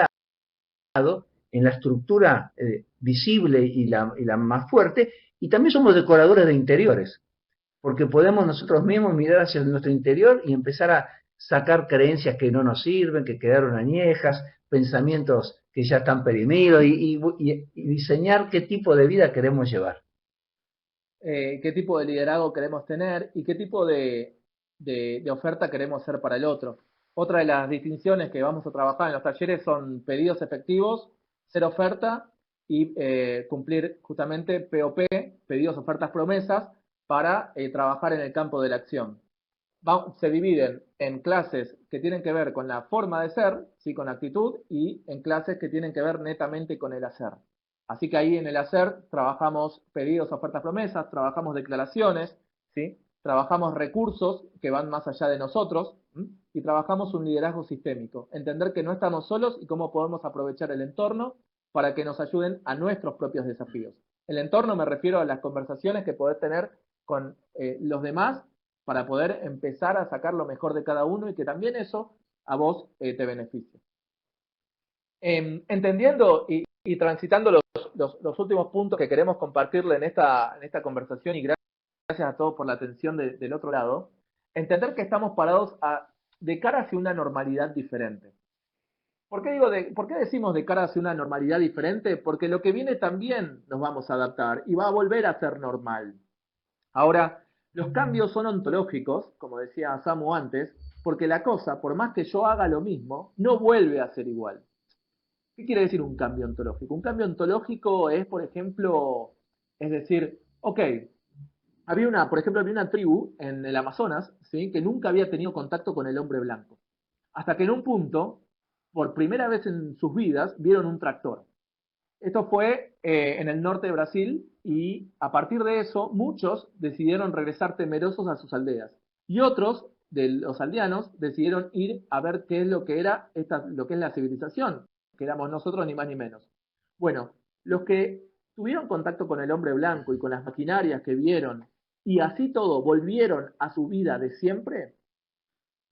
lado, en la estructura visible y la más fuerte, y también somos decoradores de interiores, porque podemos nosotros mismos mirar hacia nuestro interior y empezar a sacar creencias que no nos sirven, que quedaron añejas, pensamientos que ya están perimidos, y diseñar qué tipo de vida queremos llevar. Qué tipo de liderazgo queremos tener y qué tipo de oferta queremos ser para el otro. Otra de las distinciones que vamos a trabajar en los talleres son pedidos efectivos, ser oferta y cumplir justamente POP, pedidos, ofertas, promesas, para trabajar en el campo de la acción. Se dividen en clases que tienen que ver con la forma de ser, ¿sí? Con actitud, y en clases que tienen que ver netamente con el hacer. Así que ahí en el hacer trabajamos pedidos, ofertas, promesas, trabajamos declaraciones, ¿sí? Trabajamos recursos que van más allá de nosotros, ¿sí? Y trabajamos un liderazgo sistémico. Entender que no estamos solos y cómo podemos aprovechar el entorno para que nos ayuden a nuestros propios desafíos. El entorno me refiero a las conversaciones que podés tener con los demás para poder empezar a sacar lo mejor de cada uno y que también eso a vos te beneficie. Entendiendo y transitando los últimos puntos que queremos compartirle en esta conversación, y gracias a todos por la atención del otro lado, entender que estamos parados de cara hacia una normalidad diferente. ¿Por qué decimos de cara hacia una normalidad diferente? Porque lo que viene también nos vamos a adaptar y va a volver a ser normal. Ahora, los cambios son ontológicos, como decía Samu antes, porque la cosa, por más que yo haga lo mismo, no vuelve a ser igual. ¿Qué quiere decir un cambio ontológico? Un cambio ontológico es, por ejemplo, es decir, ok, había una tribu en el Amazonas, ¿sí? Que nunca había tenido contacto con el hombre blanco. Hasta que en un punto, por primera vez en sus vidas, vieron un tractor. Esto fue en el norte de Brasil, y a partir de eso muchos decidieron regresar temerosos a sus aldeas. Y otros de los aldeanos decidieron ir a ver qué es lo que era lo que es la civilización, que éramos nosotros ni más ni menos. Bueno, los que tuvieron contacto con el hombre blanco y con las maquinarias que vieron, y así todo volvieron a su vida de siempre,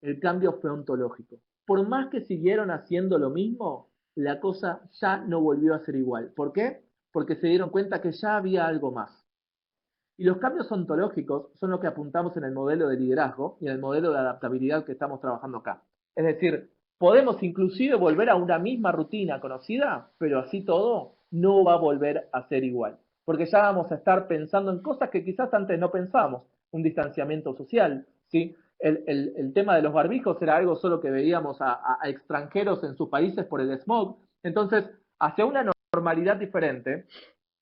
el cambio fue ontológico. Por más que siguieron haciendo lo mismo, la cosa ya no volvió a ser igual. ¿Por qué? Porque se dieron cuenta que ya había algo más. Y los cambios ontológicos son lo que apuntamos en el modelo de liderazgo y en el modelo de adaptabilidad que estamos trabajando acá. Es decir, podemos inclusive volver a una misma rutina conocida, pero así todo no va a volver a ser igual. Porque ya vamos a estar pensando en cosas que quizás antes no pensábamos. Un distanciamiento social, ¿sí? El tema de los barbijos era algo solo que veíamos a extranjeros en sus países por el smog. Entonces, hacia una normalidad diferente,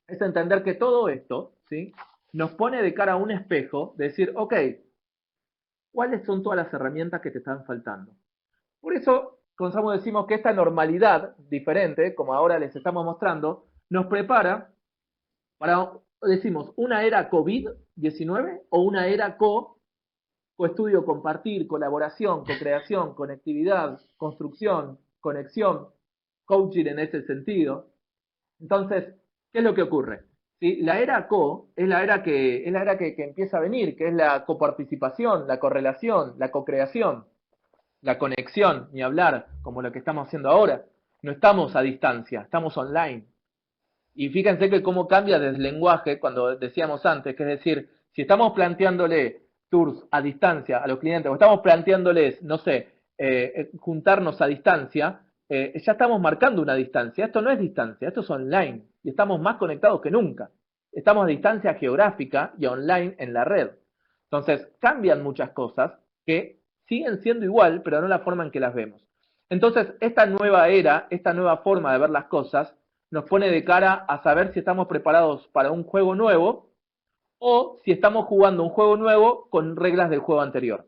es entender que todo esto, ¿sí? Nos pone de cara a un espejo, de decir, ok, ¿cuáles son todas las herramientas que te están faltando? Por eso, con Samu decimos que esta normalidad diferente, como ahora les estamos mostrando, nos prepara para, decimos, una era COVID-19 o una era coestudio, compartir, colaboración, co-creación, conectividad, construcción, conexión, coaching en ese sentido. Entonces, ¿qué es lo que ocurre? ¿Sí? La era es la era que empieza a venir, que es la coparticipación, la correlación, la co-creación, la conexión, ni hablar, como lo que estamos haciendo ahora. No estamos a distancia, estamos online. Y fíjense que cómo cambia desde el lenguaje cuando decíamos antes, que es decir, si estamos planteándole tours a distancia a los clientes, o estamos planteándoles, no sé, juntarnos a distancia, ya estamos marcando una distancia. Esto no es distancia, esto es online. Y estamos más conectados que nunca. Estamos a distancia geográfica y online en la red. Entonces, cambian muchas cosas que siguen siendo igual, pero no la forma en que las vemos. Entonces, esta nueva era, esta nueva forma de ver las cosas, nos pone de cara a saber si estamos preparados para un juego nuevo o si estamos jugando un juego nuevo con reglas del juego anterior.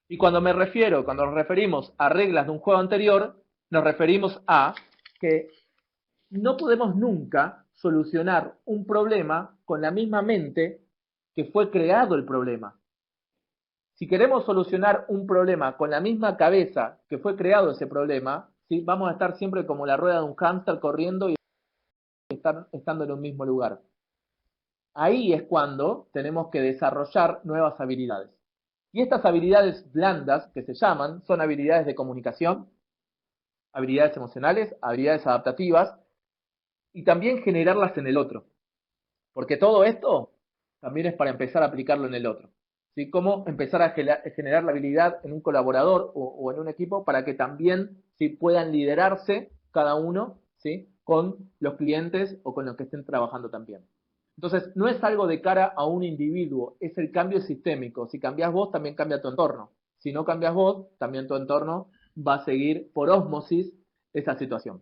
Y cuando nos referimos a reglas de un juego anterior, nos referimos a que no podemos nunca solucionar un problema con la misma mente que fue creado el problema. Si queremos solucionar un problema con la misma cabeza que fue creado ese problema, ¿sí? Vamos a estar siempre como la rueda de un hámster corriendo y estando en un mismo lugar. Ahí es cuando tenemos que desarrollar nuevas habilidades. Y estas habilidades blandas, que se llaman, son habilidades de comunicación, habilidades emocionales, habilidades adaptativas, y también generarlas en el otro. Porque todo esto también es para empezar a aplicarlo en el otro. ¿Sí? Cómo empezar a generar la habilidad en un colaborador o en un equipo para que también, ¿sí?, puedan liderarse cada uno, ¿sí?, con los clientes o con los que estén trabajando también. Entonces, no es algo de cara a un individuo, es el cambio sistémico. Si cambias vos, también cambia tu entorno. Si no cambias vos, también tu entorno va a seguir por ósmosis esa situación.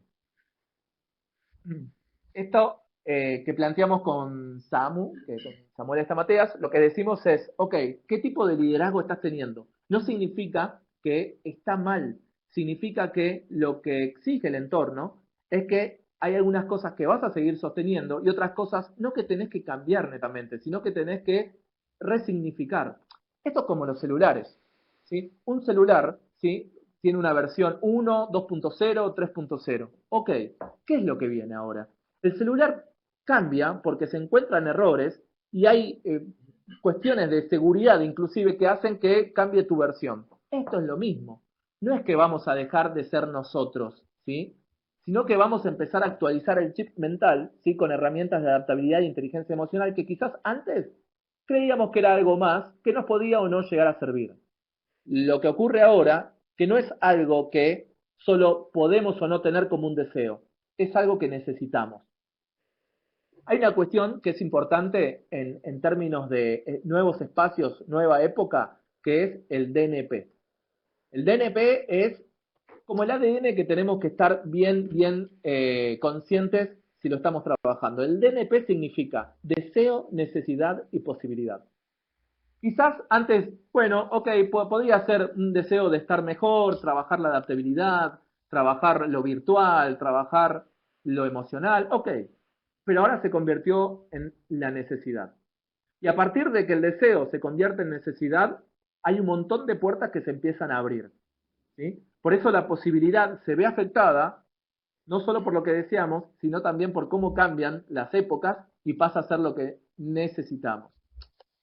Esto que planteamos con Samu, que con Samuel Estamateas, lo que decimos es, ok, ¿qué tipo de liderazgo estás teniendo? No significa que está mal, significa que lo que exige el entorno es que hay algunas cosas que vas a seguir sosteniendo y otras cosas no que tenés que cambiar netamente, sino que tenés que resignificar. Esto es como los celulares, ¿sí? Un celular, ¿sí?, tiene una versión 1, 2.0, 3.0. Ok, ¿qué es lo que viene ahora? El celular cambia porque se encuentran errores y hay cuestiones de seguridad inclusive que hacen que cambie tu versión. Esto es lo mismo. No es que vamos a dejar de ser nosotros, ¿sí?, sino que vamos a empezar a actualizar el chip mental, ¿sí?, con herramientas de adaptabilidad e inteligencia emocional que quizás antes creíamos que era algo más que nos podía o no llegar a servir. Lo que ocurre ahora, que no es algo que solo podemos o no tener como un deseo, es algo que necesitamos. Hay una cuestión que es importante en términos de nuevos espacios, nueva época, que es el DNP. El DNP es como el ADN que tenemos que estar bien conscientes si lo estamos trabajando. El DNP significa deseo, necesidad y posibilidad. Quizás antes, bueno, ok, podría ser un deseo de estar mejor, trabajar la adaptabilidad, trabajar lo virtual, trabajar lo emocional, ok, pero ahora se convirtió en la necesidad. Y a partir de que el deseo se convierte en necesidad, hay un montón de puertas que se empiezan a abrir, ¿sí? Por eso la posibilidad se ve afectada, no solo por lo que deseamos, sino también por cómo cambian las épocas y pasa a ser lo que necesitamos.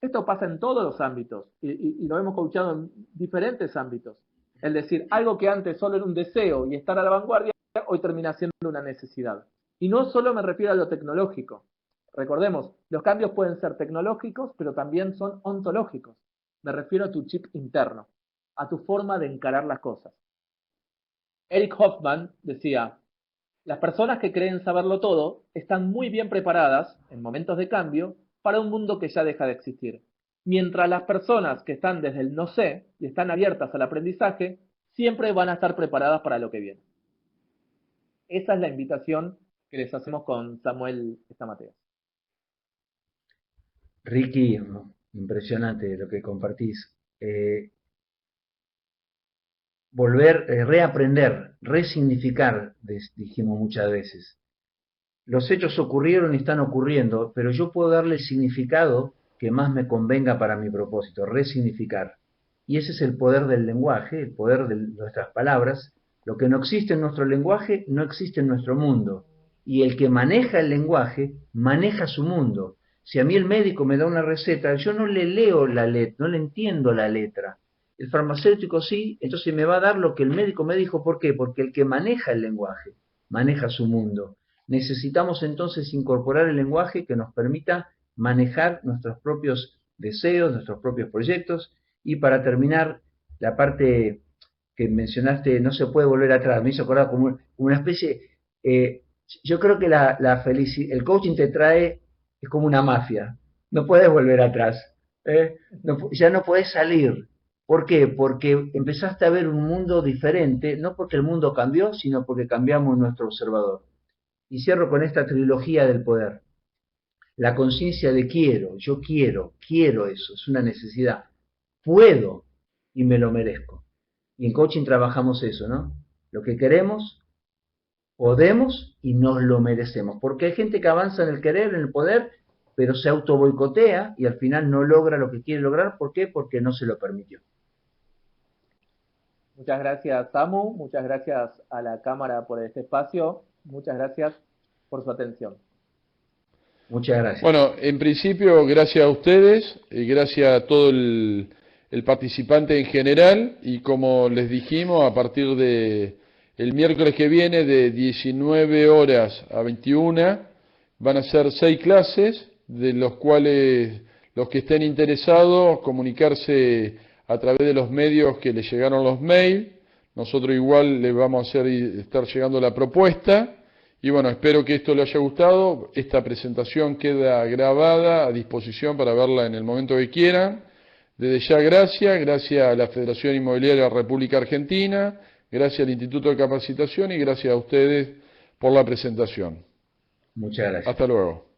Esto pasa en todos los ámbitos y lo hemos coachado en diferentes ámbitos. Es decir, algo que antes solo era un deseo y estar a la vanguardia, hoy termina siendo una necesidad. Y no solo me refiero a lo tecnológico. Recordemos, los cambios pueden ser tecnológicos, pero también son ontológicos. Me refiero a tu chip interno, a tu forma de encarar las cosas. Eric Hoffman decía, las personas que creen saberlo todo están muy bien preparadas, en momentos de cambio, para un mundo que ya deja de existir. Mientras las personas que están desde el no sé y están abiertas al aprendizaje, siempre van a estar preparadas para lo que viene. Esa es la invitación que les hacemos con Samuel Estamateas. Ricky, impresionante lo que compartís. Reaprender, resignificar, dijimos muchas veces. Los hechos ocurrieron y están ocurriendo, pero yo puedo darle el significado que más me convenga para mi propósito, resignificar. Y ese es el poder del lenguaje, el poder de nuestras palabras. Lo que no existe en nuestro lenguaje no existe en nuestro mundo. Y el que maneja el lenguaje maneja su mundo. Si a mí el médico me da una receta, yo no le leo la letra, no le entiendo la letra. El farmacéutico sí, entonces me va a dar lo que el médico me dijo. ¿Por qué? Porque el que maneja el lenguaje maneja su mundo. Necesitamos entonces incorporar el lenguaje que nos permita manejar nuestros propios deseos, nuestros propios proyectos. Y para terminar, la parte que mencionaste, no se puede volver atrás, me hizo acordar como una especie, yo creo que el coaching te trae, es como una mafia, no puedes volver atrás, ya no puedes salir. ¿Por qué? Porque empezaste a ver un mundo diferente, no porque el mundo cambió, sino porque cambiamos nuestro observador. Y cierro con esta trilogía del poder. La conciencia de quiero, yo quiero eso, es una necesidad. Puedo, y me lo merezco. Y en coaching trabajamos eso, ¿no? Lo que queremos, podemos y nos lo merecemos. Porque hay gente que avanza en el querer, en el poder, pero se auto boicotea y al final no logra lo que quiere lograr. ¿Por qué? Porque no se lo permitió. Muchas gracias, Samu. Muchas gracias a la Cámara por este espacio. Muchas gracias por su atención. Muchas gracias. Bueno, en principio, gracias a ustedes, y gracias a todo el participante en general, y como les dijimos, a partir de el miércoles que viene, de 19 horas a 21, van a ser 6 clases, de los cuales los que estén interesados, comunicarse a través de los medios que les llegaron los mails. Nosotros igual les vamos a estar llegando la propuesta. Y bueno, espero que esto les haya gustado. Esta presentación queda grabada a disposición para verla en el momento que quieran. Desde ya gracias a la Federación Inmobiliaria de la República Argentina, gracias al Instituto de Capacitación y gracias a ustedes por la presentación. Muchas gracias. Hasta luego.